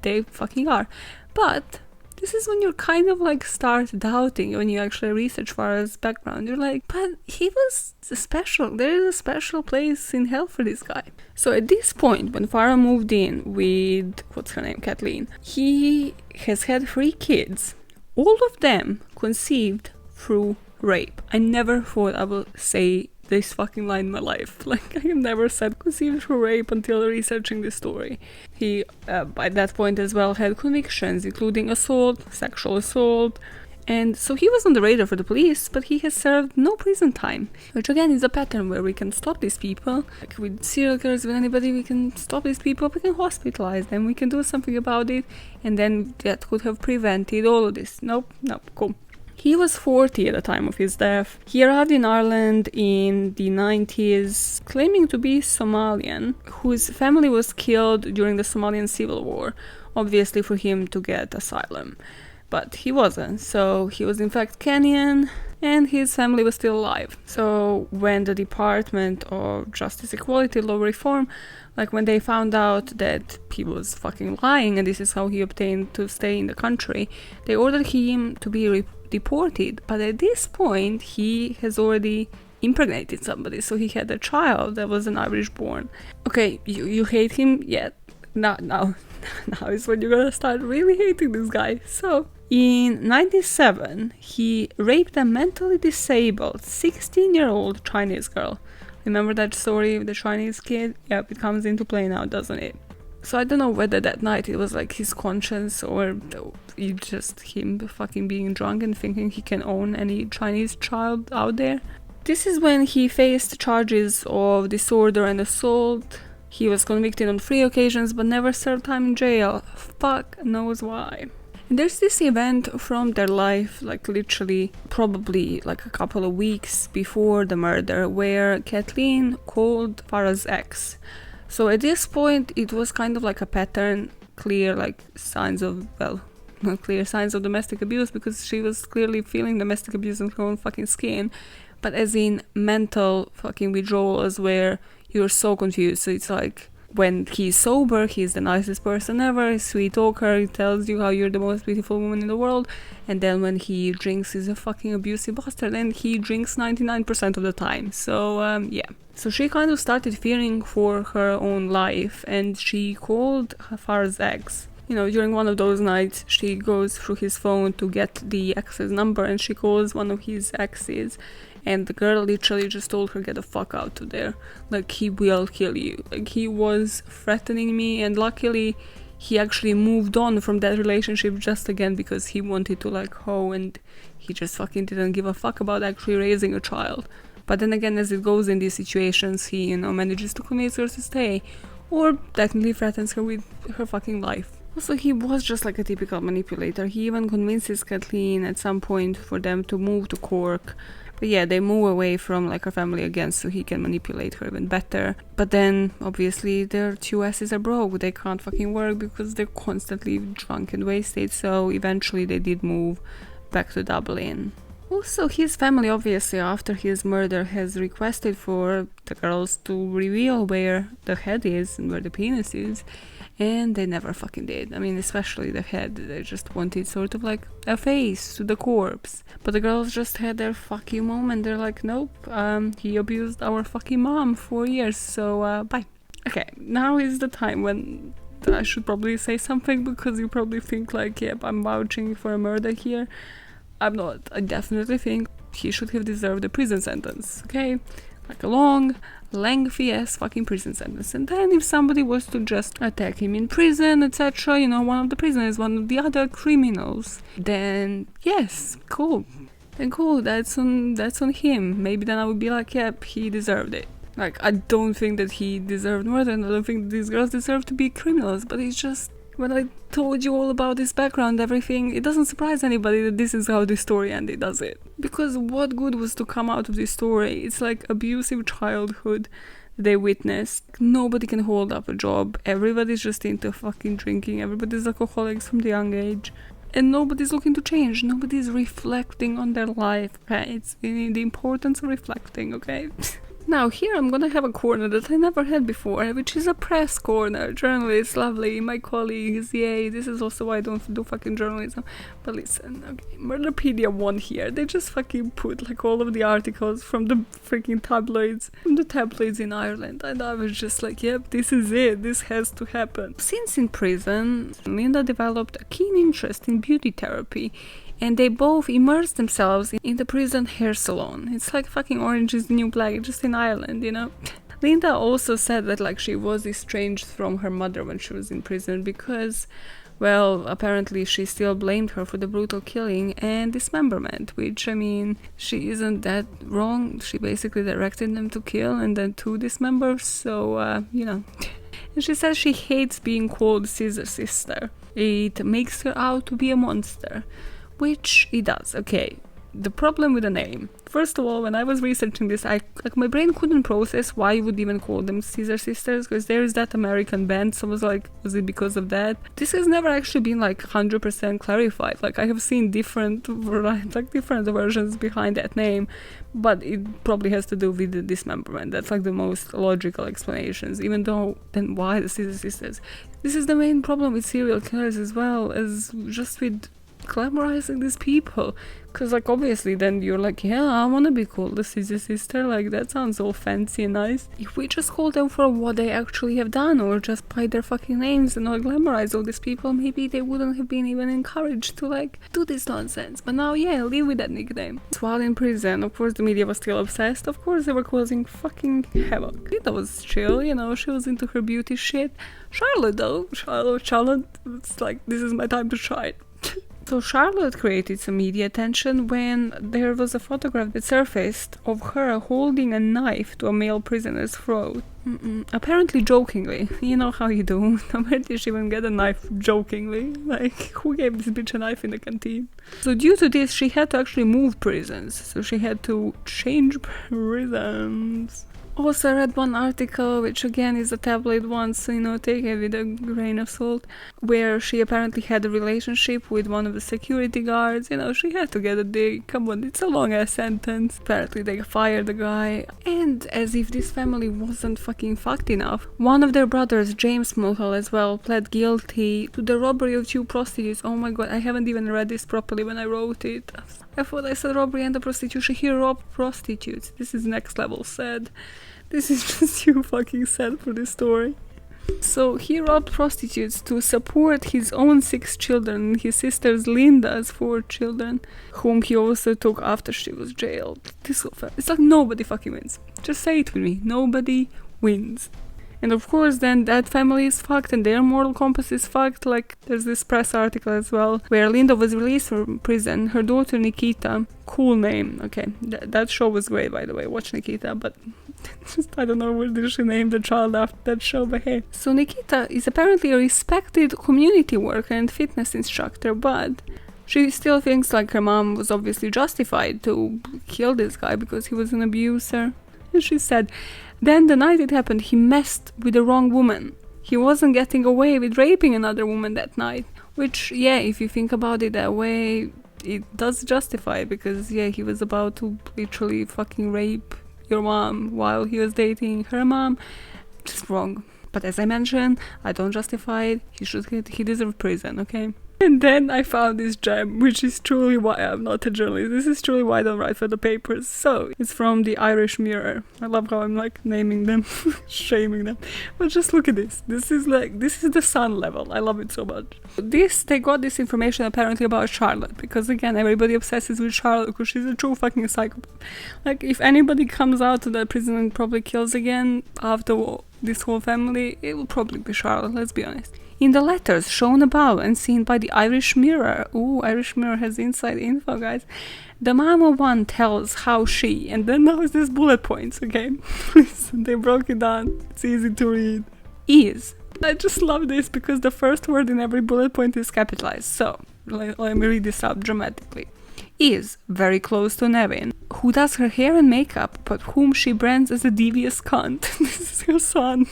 they fucking are. But this is when you kind of like start doubting, when you actually research Farah's background. You're like, but he was special. There is a special place in hell for this guy. So at this point, when Farah moved in with, what's her name, Kathleen, he has had 3 kids. All of them conceived through rape. I never thought I would say this fucking line in my life. Like, I have never said conceived through rape until researching this story. He, by that point as well, had convictions, including assault, sexual assault, and so he was on the radar for the police, but he has served no prison time, which again is a pattern where we can stop these people. Like with serial killers, with anybody, we can stop these people, we can hospitalize them, we can do something about it, and then that could have prevented all of this. Nope, cool. He was 40 at the time of his death. He arrived in Ireland in the 90s, claiming to be Somalian, whose family was killed during the Somalian Civil War, obviously for him to get asylum. But he wasn't, so he was in fact Kenyan, and his family was still alive. So when the Department of Justice, Equality, Law Reform, like when they found out that he was fucking lying and this is how he obtained to stay in the country, they ordered him to be deported. But at this point, he has already impregnated somebody, so he had a child that was an Irish born. Okay, you hate him yet? Now is when you're gonna start really hating this guy. So in 97, he raped a mentally disabled 16-year-old Chinese girl. Remember that story of the Chinese kid? Yep, it comes into play now, doesn't it? So I don't know whether that night it was like his conscience or just him fucking being drunk and thinking he can own any Chinese child out there. This is when he faced charges of disorder and assault. He was convicted on 3 occasions but never served time in jail. Fuck knows why. And there's this event from their life, like literally probably like a couple of weeks before the murder, where Kathleen called Farah's ex. So at this point it was kind of like a pattern, clear like signs of, well, not clear signs of domestic abuse, because she was clearly feeling domestic abuse on her own fucking skin, but as in mental fucking withdrawals where you're so confused. So it's like, when he's sober, he's the nicest person ever, he's a sweet talker, he tells you how you're the most beautiful woman in the world, and then when he drinks, he's a fucking abusive bastard, and he drinks 99% of the time. So, yeah. So she kind of started fearing for her own life, and she called Farah's ex. You know, during one of those nights, she goes through his phone to get the ex's number, and she calls one of his exes, and the girl literally just told her, get the fuck out of there, like, he will kill you. Like, he was threatening me, and luckily he actually moved on from that relationship just again because he wanted to like hoe, and he just fucking didn't give a fuck about actually raising a child. But then again, as it goes in these situations, he, you know, manages to convince her to stay, or technically threatens her with her fucking life. Also, he was just like a typical manipulator. He even convinces Kathleen at some point for them to move to Cork. But yeah, they move away from like her family again so he can manipulate her even better. But then, obviously, their two asses are broke. They can't fucking work because they're constantly drunk and wasted. So eventually they did move back to Dublin. Also, his family, obviously, after his murder, has requested for the girls to reveal where the head is and where the penis is. And they never fucking did. I mean, especially the head. They just wanted sort of like a face to the corpse. But the girls just had their fuck you moment. They're like, nope, he abused our fucking mom for years, so bye. Okay, now is the time when I should probably say something, because you probably think like, yep, I'm vouching for a murder here. I'm not. I definitely think he should have deserved a prison sentence, okay? Like a long, lengthy ass fucking prison sentence. And then if somebody was to just attack him in prison, etc., you know, one of the prisoners, one of the other criminals, then yes, cool. Then cool, that's on him. Maybe then I would be like, yep, he deserved it. Like, I don't think that he deserved murder, and I don't think these girls deserve to be criminals, but it's just, when I told you all about his background, everything, it doesn't surprise anybody that this is how the story ended, does it? Because what good was to come out of this story? It's like abusive childhood they witnessed. Nobody can hold up a job. Everybody's just into fucking drinking. Everybody's alcoholics from the young age. And nobody's looking to change. Nobody's reflecting on their life, okay? It's the importance of reflecting, okay? Now here I'm gonna have a corner that I never had before, which is a press corner. Journalists, lovely, my colleagues, yay. This is also why I don't do fucking journalism. But listen, okay, Murderpedia won here. They just fucking put like all of the articles from the freaking tabloids, in Ireland. And I was just like, yep, this is it. This has to happen. Since in prison, Linda developed a keen interest in beauty therapy. And they both immersed themselves in the prison hair salon. It's like fucking Orange is the New Black, just in Ireland, you know? Linda also said that like she was estranged from her mother when she was in prison because, well, apparently she still blamed her for the brutal killing and dismemberment, which, I mean, she isn't that wrong. She basically directed them to kill and then to dismember, so, you know. And she says she hates being called Scissor Sister. It makes her out to be a monster. Which it does, okay. The problem with the name. First of all, when I was researching this, my brain couldn't process why you would even call them Scissor Sisters, because there is that American band, so I was like, was it because of that? This has never actually been like 100% clarified. Like, I have seen different versions behind that name, but it probably has to do with the dismemberment. That's like the most logical explanations, even though, then why the Scissor Sisters? This is the main problem with serial killers as well, as just with glamorizing these people, because like obviously then you're like, yeah, I want to be called the Scissor Sister, like that sounds all fancy and nice. If we just call them for what they actually have done, or just by their fucking names and not glamorize all these people, maybe they wouldn't have been even encouraged to like do this nonsense. But now, yeah, live with that nickname. While in prison, of course the media was still obsessed. Of course they were causing fucking havoc. Rita was chill, you know, she was into her beauty shit. Charlotte though, Charlotte, it's like, this is my time to shine. So Charlotte created some media attention when there was a photograph that surfaced of her holding a knife to a male prisoner's throat. Apparently jokingly. You know how you do. Where did she even get a knife jokingly? Like, who gave this bitch a knife in the canteen? So due to this, she had to actually move prisons. So she had to change prisons. Also, I read one article, which again is a tabloid one, so, you know, take it with a grain of salt, where she apparently had a relationship with one of the security guards. You know, she had to get a dig. Come on, it's a long-ass sentence. Apparently they fired the guy. And as if this family wasn't fucking fucked enough, one of their brothers, James Mulhall, as well, pled guilty to the robbery of 2 prostitutes. Oh my god, I haven't even read this properly when I wrote it. I thought I said robbery and the prostitution. He robbed prostitutes. This is next level sad. This is just too fucking sad for this story. So he robbed prostitutes to support his own 6 children and his sister's Linda's 4 children, whom he also took after she was jailed. It's like nobody fucking wins. Just say it with me. Nobody wins. And of course then that family is fucked and their moral compass is fucked. Like there's this press article as well where Linda was released from prison. Her daughter Nikita, cool name, okay, that show was great by the way, watch Nikita, but just I don't know where did she name the child after that show, but hey. So Nikita is apparently a respected community worker and fitness instructor, but she still thinks like her mom was obviously justified to kill this guy because he was an abuser. And she said, then the night it happened, he messed with the wrong woman. He wasn't getting away with raping another woman that night. Which, yeah, if you think about it that way, it does justify, because yeah, he was about to literally fucking rape your mom while he was dating her mom. Just wrong. But as I mentioned, I don't justify it. He deserved prison, okay? And then I found this gem, which is truly why I'm not a journalist. This is truly why I don't write for the papers. So, it's from the Irish Mirror. I love how I'm like naming them, shaming them. But just look at this. This is the Sun level. I love it so much. They got this information apparently about Charlotte, because again, everybody obsesses with Charlotte because she's a true fucking psychopath. Like, if anybody comes out of that prison and probably kills again after this whole family, it will probably be Charlotte, let's be honest. In the letters shown above and seen by the Irish Mirror, ooh, Irish Mirror has inside info, guys. The mama one tells how she, and then now there's bullet points, okay? They broke it down, it's easy to read. Is. I just love this because the first word in every bullet point is capitalized. So, let me read this out dramatically. Is very close to Nevin, who does her hair and makeup, but whom she brands as a devious cunt. This is her son.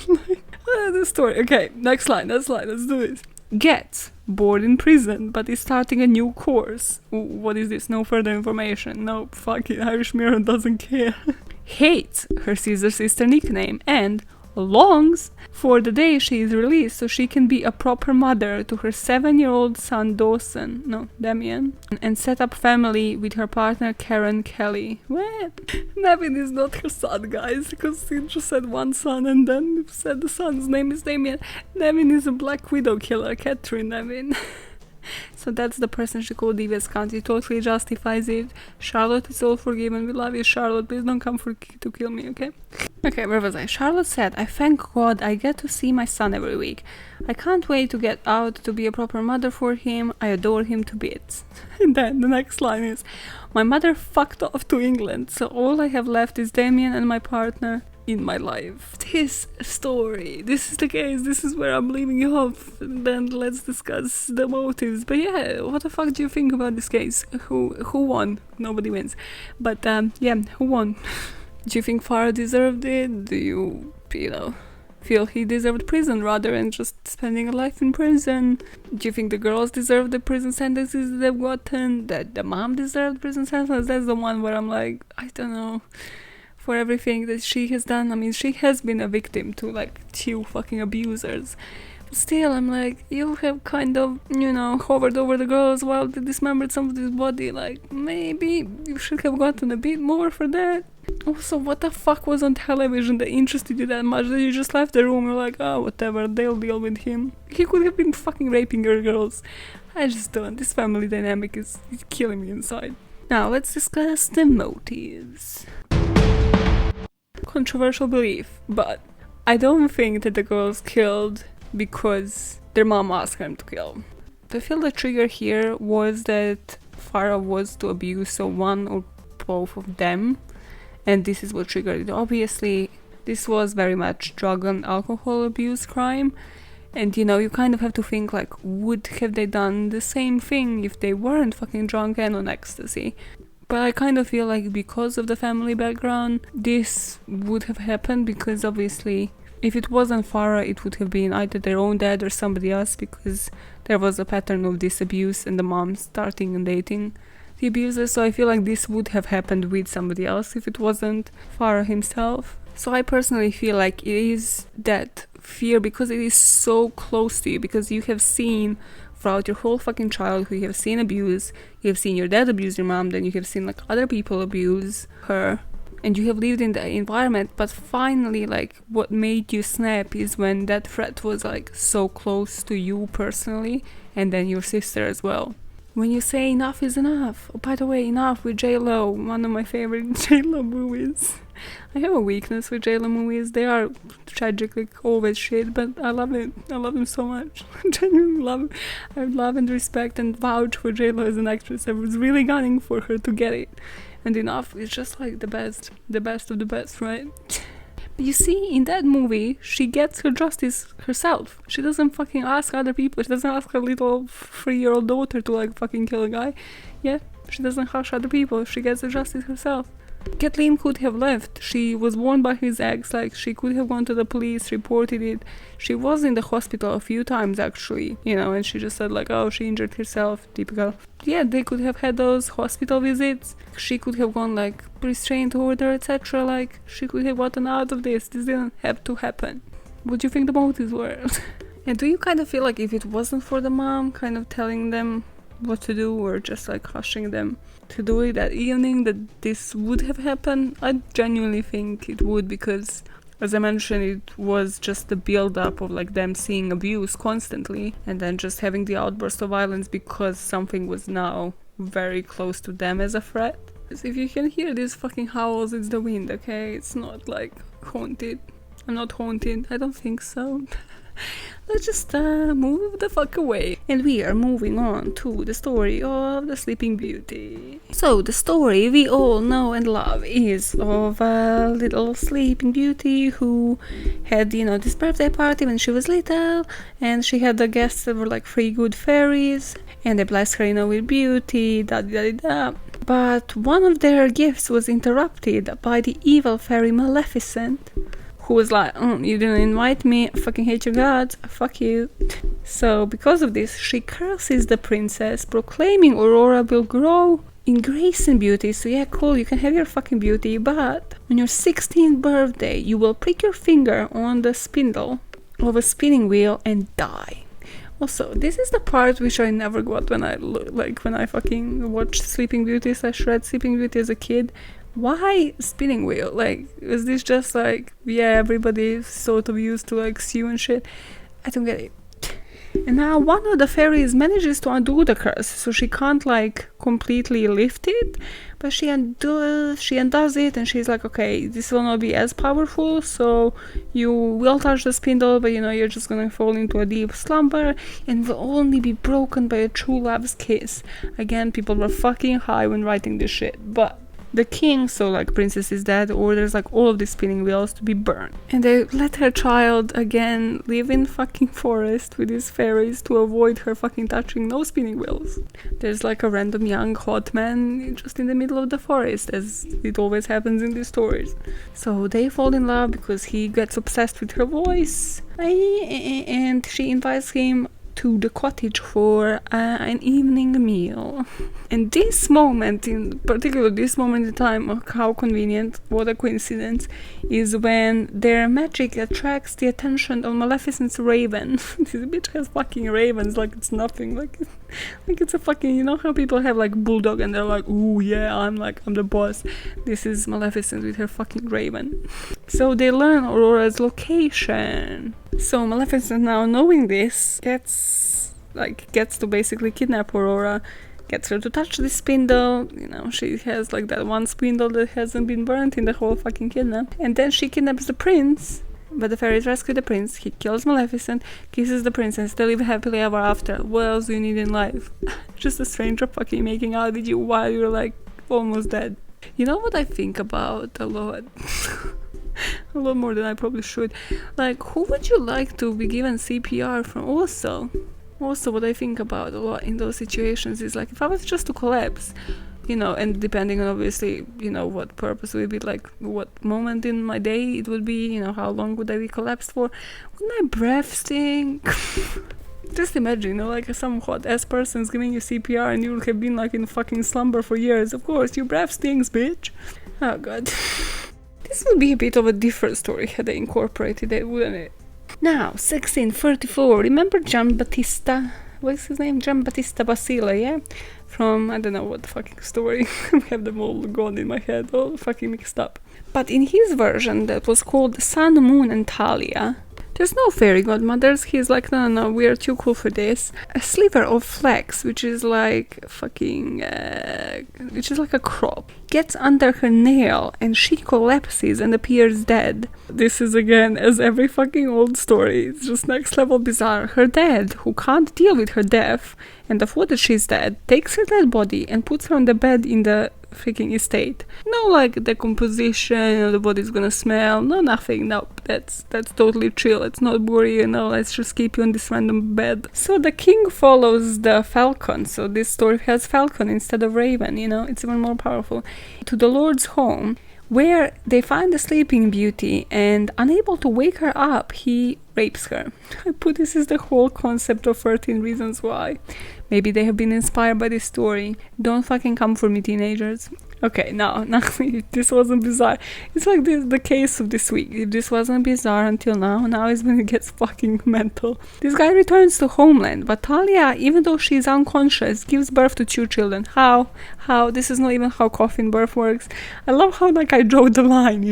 The story. Okay, next line, let's do this. Gets bored in prison, but is starting a new course. Ooh, what is this? No further information. No, fuck it, Irish Mirror doesn't care. Hates her Scissor sister nickname and longs for the day she is released so she can be a proper mother to her 7-year-old son Damien, and set up family with her partner Karen Kelly. What? Nevin is not her son, guys, because he just said one son and then said the son's name is Damien. Nevin is a Black Widow killer, Catherine Nevin. So that's the person she called devious cunt. It totally justifies it. Charlotte is all forgiven. We love you, Charlotte. Please don't come to kill me, okay? Okay, where was I? Charlotte said, I thank God I get to see my son every week. I can't wait to get out to be a proper mother for him. I adore him to bits. And then the next line is, my mother fucked off to England, so all I have left is Damien and my partner in my life. This story, this is the case, this is where I'm leaving you off. Then let's discuss the motives. But yeah, what the fuck do you think about this case? Who won? Nobody wins. But yeah, who won? Do you think Farah deserved it? Do you feel he deserved prison rather than just spending a life in prison? Do you think the girls deserve the prison sentences they've gotten? That the mom deserved prison sentence? That's the one where I'm like, I don't know. For everything that she has done, I mean, she has been a victim to like 2 fucking abusers. But still, I'm like, you have kind of, hovered over the girls while they dismembered somebody's body. Like, maybe you should have gotten a bit more for that. Also, what the fuck was on television that interested you that much that you just left the room? You're like, oh, whatever, they'll deal with him. He could have been fucking raping your girls. I just don't. This family dynamic is killing me inside. Now, let's discuss the motives. Controversial belief, but I don't think that the girls killed because their mom asked them to kill. I feel the trigger here was that Farah was to abuse one or both of them, and this is what triggered it. Obviously, this was very much drug and alcohol abuse crime, and you kind of have to think like, would have they done the same thing if they weren't fucking drunk and on ecstasy? But I kind of feel like because of the family background, this would have happened, because obviously if it wasn't Farah, it would have been either their own dad or somebody else, because there was a pattern of this abuse and the mom starting and dating the abuser. So I feel like this would have happened with somebody else if it wasn't Farah himself. So I personally feel like it is that fear because it is so close to you, because you have seen throughout your whole fucking childhood, you have seen abuse, you have seen your dad abuse your mom, then you have seen like other people abuse her, and you have lived in the environment. But finally, like, what made you snap is when that threat was like so close to you personally, and then your sister as well. When you say enough is enough. Oh, by the way, Enough with J-Lo, one of my favorite J-Lo movies. I have a weakness with J-Lo movies. They are tragically always shit, but I love it. I love them so much. I genuinely love it. I love and respect and vouch for J-Lo as an actress. I was really gunning for her to get it. And Enough is just like the best of the best, right? But you see, in that movie, she gets her justice herself. She doesn't fucking ask other people. She doesn't ask her little 3-year-old daughter to like fucking kill a guy. Yeah, she doesn't hush other people. She gets the justice herself. Kathleen could have left. She was warned by his ex, like she could have gone to the police, reported it. She was in the hospital a few times actually, you know, and she just said like, oh, she injured herself, typical. Yeah, they could have had those hospital visits. She could have gone like restraint order, etc. Like she could have gotten out of this. This didn't have to happen. What do you think the motives were? And do you kind of feel like if it wasn't for the mom kind of telling them what to do or just like hushing them to do it that evening, that this would have happened? I genuinely think it would, because as I mentioned, it was just the build-up of like them seeing abuse constantly and then just having the outburst of violence because something was now very close to them as a threat. If you can hear these fucking howls, it's the wind, okay? It's not like haunted. I'm not haunted. I don't think so. Let's just move the fuck away. And we are moving on to the story of the Sleeping Beauty. So the story we all know and love is of a little Sleeping Beauty who had, you know, this birthday party when she was little, and she had the guests that were like 3 good fairies, and they blessed her, you know, with beauty, da da da da. But one of their gifts was interrupted by the evil fairy Maleficent, who was like, you didn't invite me, I fucking hate your gods, fuck you. So because of this, she curses the princess, proclaiming Aurora will grow in grace and beauty. So yeah, cool, you can have your fucking beauty, but on your 16th birthday, you will prick your finger on the spindle of a spinning wheel and die. Also, this is the part which I never got when I fucking watched Sleeping Beauty / read Sleeping Beauty as a kid. Why spinning wheel? Like, is this just like, yeah, everybody's sort of used to like sue and shit? I don't get it. And now one of the fairies manages to undo the curse, so she can't like completely lift it, but she undoes it, and she's like, okay, this will not be as powerful, so you will touch the spindle, but you know, you're just gonna fall into a deep slumber and will only be broken by a true love's kiss. Again, people were fucking high when writing this shit, but the king, so like Princess's dad, orders like all of the spinning wheels to be burned. And they let her child again live in fucking forest with these fairies to avoid her fucking touching no spinning wheels. There's like a random young hot man just in the middle of the forest, as it always happens in these stories. So they fall in love because he gets obsessed with her voice, and she invites him to the cottage for an evening meal. And this moment, in particular this moment in time, how convenient, what a coincidence, is when their magic attracts the attention of Maleficent's raven. This bitch has fucking ravens like it's nothing, like it's a fucking, you know how people have like bulldog and they're like, ooh yeah, I'm the boss. This is Maleficent with her fucking raven. So they learn Aurora's location. So Maleficent, now knowing this, gets to basically kidnap Aurora, gets her to touch the spindle. You know, she has like that one spindle that hasn't been burnt in the whole fucking kidnap. And then she kidnaps the prince, but the fairies rescue the prince. He kills Maleficent, kisses the princess, they live happily ever after. What else do you need in life? Just a stranger fucking making out with you while you're like almost dead. You know what I think about a lot? A lot more than I probably should. Like, who would you like to be given CPR from? Also what I think about a lot in those situations is like, if I was just to collapse, you know, and depending on obviously, you know, what purpose would be, like what moment in my day it would be, you know, how long would I be collapsed for, would my breath stink? Just imagine, you know, like some hot ass person's giving you CPR and you have been like in fucking slumber for years. Of course, your breath stinks, bitch. Oh god. This would be a bit of a different story had they incorporated it, wouldn't it? Now, 1634, remember Giambattista? What's his name? Giambattista Basile, yeah? From, I don't know what fucking story. I have them all gone in my head, all fucking mixed up. But in his version that was called Sun, Moon and Thalia, There's no fairy godmothers. He's like, no, we are too cool for this. A sliver of flax, which is like which is like a crop, gets under her nail and she collapses and appears dead. This is again, as every fucking old story, it's just next level bizarre. Her dad, who can't deal with her death and the thought that she's dead, takes her dead body and puts her on the bed in the freaking estate. No like decomposition, the body's gonna smell, no nothing, no, that's totally chill. It's not boring, let's just keep you on this random bed. So the king follows the falcon, so this story has falcon instead of raven, it's even more powerful, to the lord's home, where they find the sleeping beauty, and unable to wake her up, he rapes her. I put this is the whole concept of 13 Reasons Why. Maybe they have been inspired by this story. Don't fucking come for me, teenagers. Okay, now if this wasn't bizarre. It's like the case of this week. If this wasn't bizarre until now is when it gets fucking mental. This guy returns to homeland, but Talia, even though she's unconscious, gives birth to 2 children. How? This is not even how coffin birth works. I love how I drew the line,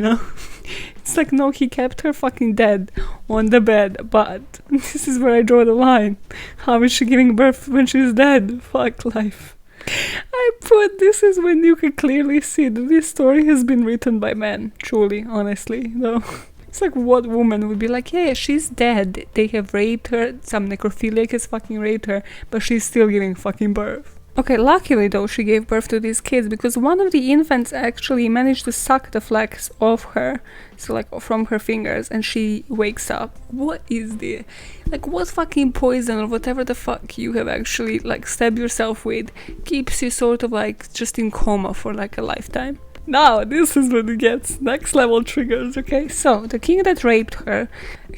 It's like, no, he kept her fucking dead on the bed, but this is where I draw the line. How is she giving birth when she's dead? Fuck life. I put, this is when you can clearly see that this story has been written by men. Truly, honestly, though. It's like, what woman would be like, yeah, she's dead. They have raped her. Some necrophiliac has fucking raped her, but she's still giving fucking birth. Okay, luckily though, she gave birth to these kids because one of the infants actually managed to suck the flax off her, so like from her fingers, and she wakes up. What is this? Like, what fucking poison or whatever the fuck you have actually stabbed yourself with keeps you sort of just in coma for a lifetime? Now, this is when it gets next level triggers, okay? So, the king that raped her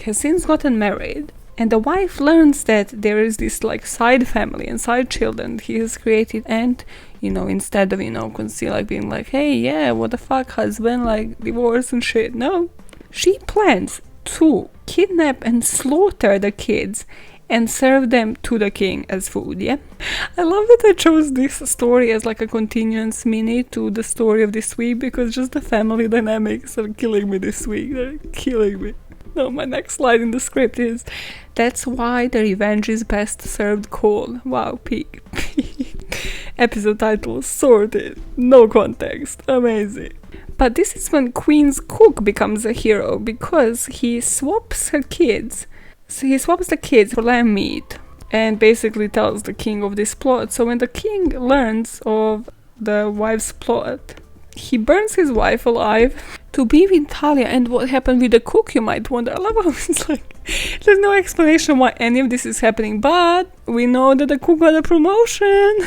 has since gotten married. And the wife learns that there is this side family and side children he has created, and instead of being like, hey, yeah, what the fuck, husband, divorce and shit, no, she plans to kidnap and slaughter the kids and serve them to the king as food. Yeah, I love that I chose this story as a continuance mini to the story of this week, because just the family dynamics are killing me this week. They're killing me. No, my next line in the script is, that's why the revenge is best served cold. Wow, peak. Episode title, sorted. No context. Amazing. But this is when Queen's cook becomes a hero, because he swaps her kids. So he swaps the kids for lamb meat and basically tells the king of this plot. So when the king learns of the wife's plot, he burns his wife alive to be with Talia. And what happened with the cook, you might wonder. I love how it's there's no explanation why any of this is happening, but we know that the cook got a promotion.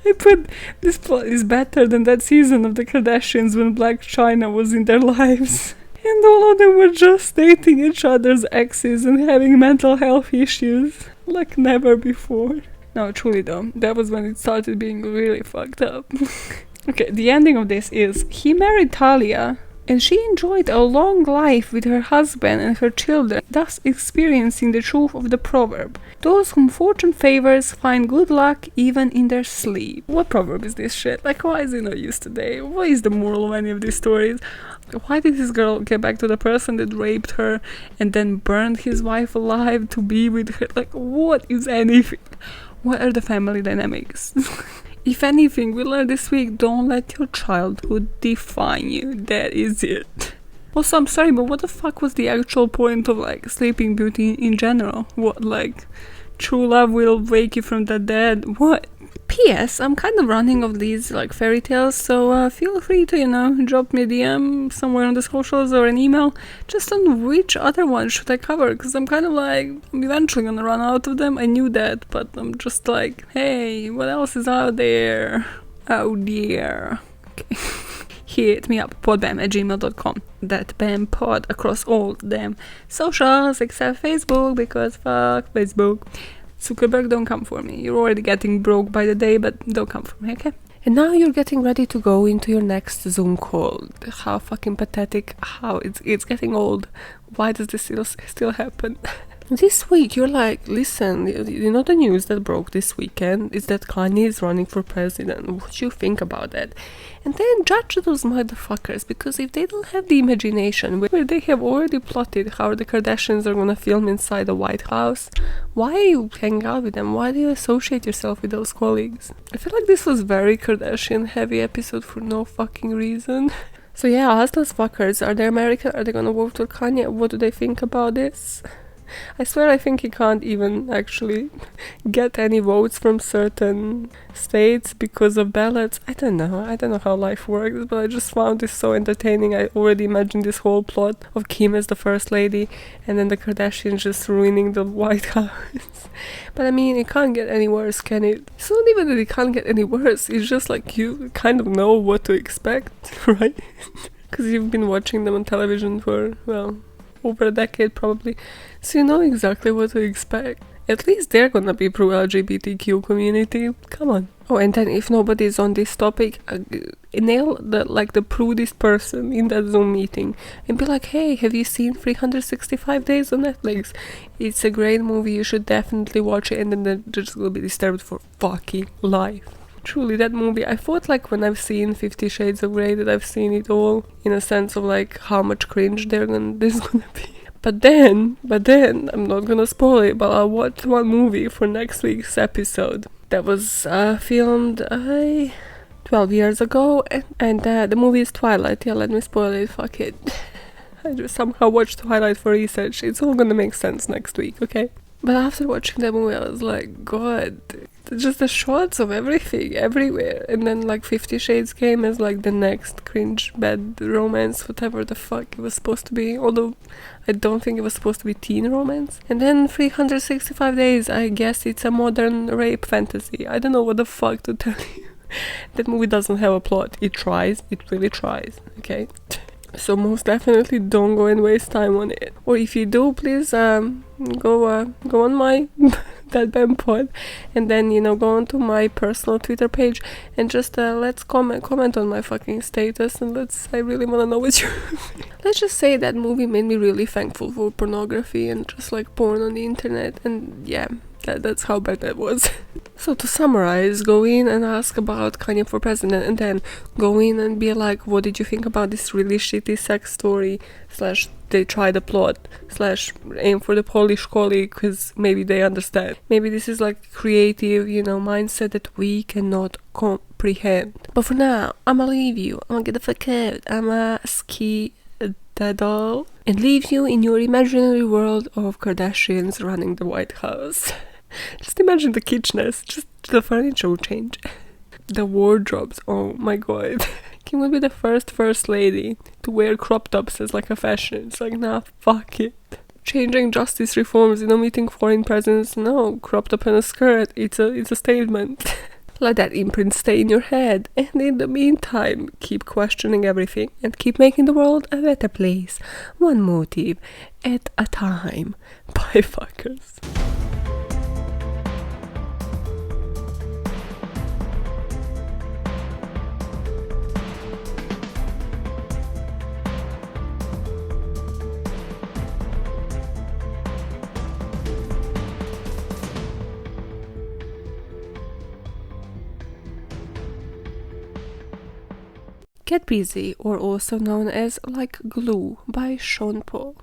I put, this plot is better than that season of the Kardashians when Black China was in their lives. And all of them were just dating each other's exes and having mental health issues like never before. No, truly though, that was when it started being really fucked up. Okay, the ending of this is, he married Talia, and she enjoyed a long life with her husband and her children, thus experiencing the truth of the proverb, those whom fortune favors find good luck even in their sleep. What proverb is this shit? Why is it not used today? What is the moral of any of these stories? Why did this girl get back to the person that raped her and then burned his wife alive to be with her? What is anything? What are the family dynamics? If anything, we learned this week, don't let your childhood define you. That is it. Also, I'm sorry, but what the fuck was the actual point of Sleeping Beauty in general? What, true love will wake you from the dead? What? P.S. I'm kind of running of these fairy tales, so feel free to drop me a DM somewhere on the socials or an email just on which other one should I cover, because I'm kind of I'm eventually gonna run out of them. I knew that, but I'm just hey, what else is out there? Oh dear. Okay. Hit me up, podbamn@gmail.com. That bam pod across all them socials except Facebook, because fuck Facebook. Zuckerberg, don't come for me. You're already getting broke by the day, but don't come for me, okay? And now you're getting ready to go into your next Zoom call. How fucking pathetic. How it's getting old. Why does this still happen? This week, you're like, listen, you know the news that broke this weekend is that Kanye is running for president. What do you think about that? And then judge those motherfuckers, because if they don't have the imagination where they have already plotted how the Kardashians are gonna film inside the White House, why you hang out with them? Why do you associate yourself with those colleagues? I feel like this was very Kardashian heavy episode for no fucking reason. So yeah, ask those fuckers, are they American? Are they gonna vote for Kanye? What do they think about this? I swear I think he can't even actually get any votes from certain states because of ballots. I don't know how life works, but I just found this so entertaining. I already imagined this whole plot of Kim as the first lady and then the Kardashians just ruining the White House. But I mean, it can't get any worse, can it? It's not even that it can't get any worse, it's just like you kind of know what to expect, right? Because you've been watching them on television for, well, over a decade probably, so you know exactly what to expect. At least they're gonna be pro-LGBTQ community, come on. Oh, and then if nobody's on this topic, nail the prudest person in that Zoom meeting and be like, hey, have you seen 365 Days on Netflix? It's a great movie, you should definitely watch it, and then they're just gonna be disturbed for fucking life. Truly, that movie, I thought like when I've seen 50 Shades of Grey that I've seen it all, in a sense of like how much cringe there's gonna be. But then, I'm not gonna spoil it, but I'll watch one movie for next week's episode that was filmed 12 years ago, and the movie is Twilight. Yeah, let me spoil it, fuck it. I just somehow watched Twilight for research. It's all gonna make sense next week, okay? But after watching that movie, I was like, God, just the shots of everything, everywhere. And then like 50 Shades came as like the next cringe bad romance, whatever the fuck it was supposed to be. Although I don't think it was supposed to be teen romance. And then 365 Days, I guess it's a modern rape fantasy. I don't know what the fuck to tell you. That movie doesn't have a plot. It tries, it really tries, okay? So most definitely don't go and waste time on it. Or if you do, please go on my podbamn pod, and then go onto my personal Twitter page and just let's comment on my fucking status, and I really want to know what you think. Let's just say that movie made me really thankful for pornography and just like porn on the internet, and yeah, that's how bad that was. So to summarize, go in and ask about Kanye for president, and then go in and be like, what did you think about this really shitty sex story / they try the plot / aim for the Polish colleague because maybe they understand. Maybe this is like creative, mindset that we cannot comprehend. But for now, I'ma leave you. I'ma get the fuck out. I'ma ski daddle and leave you in your imaginary world of Kardashians running the White House. Just imagine the kitcheners, just the furniture will change. The wardrobes, oh my god. Kim will be the first lady to wear crop tops as like a fashion. It's like, nah, fuck it. Changing justice reforms, meeting foreign presidents, no, crop top and a skirt, it's a statement. Let that imprint stay in your head, and in the meantime, keep questioning everything and keep making the world a better place, one motive at a time. Bye, fuckers. Get Busy, or also known as Like Glue by Sean Paul.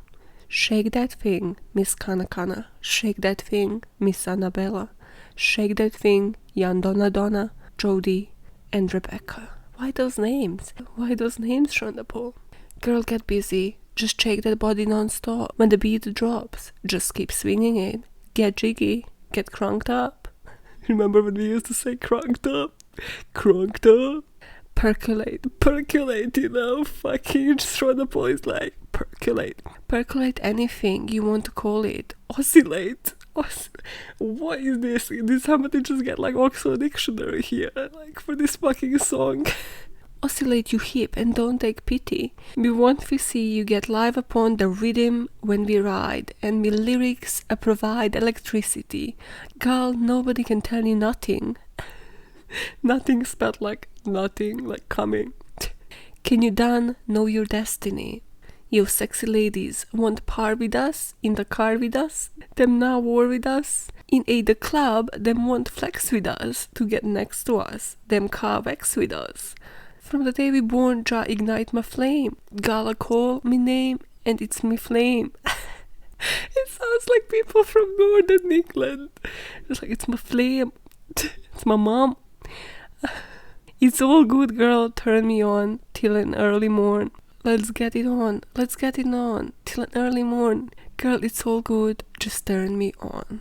Shake that thing, Miss Kana. Shake that thing, Miss Annabella. Shake that thing, Yan Donna, Jody, and Rebecca. Why those names? Sean Paul? Girl, get busy. Just shake that body non-stop. When the beat drops, just keep swinging it. Get jiggy. Get crunked up. Remember when we used to say crunked up? Crunked up. Percolate, fucking just throw the boys like, percolate anything you want to call it, oscillate, what is this? Did somebody just get like Oxford Dictionary here, like for this fucking song? Oscillate you hip and don't take pity. We want to see you get live upon the rhythm when we ride, and me lyrics provide electricity. Girl, nobody can tell you nothing. Nothing spelled like nothing, like coming. Can you done know your destiny? You sexy ladies want par with us, in the car with us, them now war with us. In the club, them want flex with us, to get next to us, them car vex with us. From the day we born, Jah ignite my flame. Gala call me name, and it's me flame. It sounds like people from Northern England. It's like, it's my flame. It's my mom. It's all good, girl, turn me on till an early morn. Let's get it on till an early morn. Girl, it's all good, just turn me on.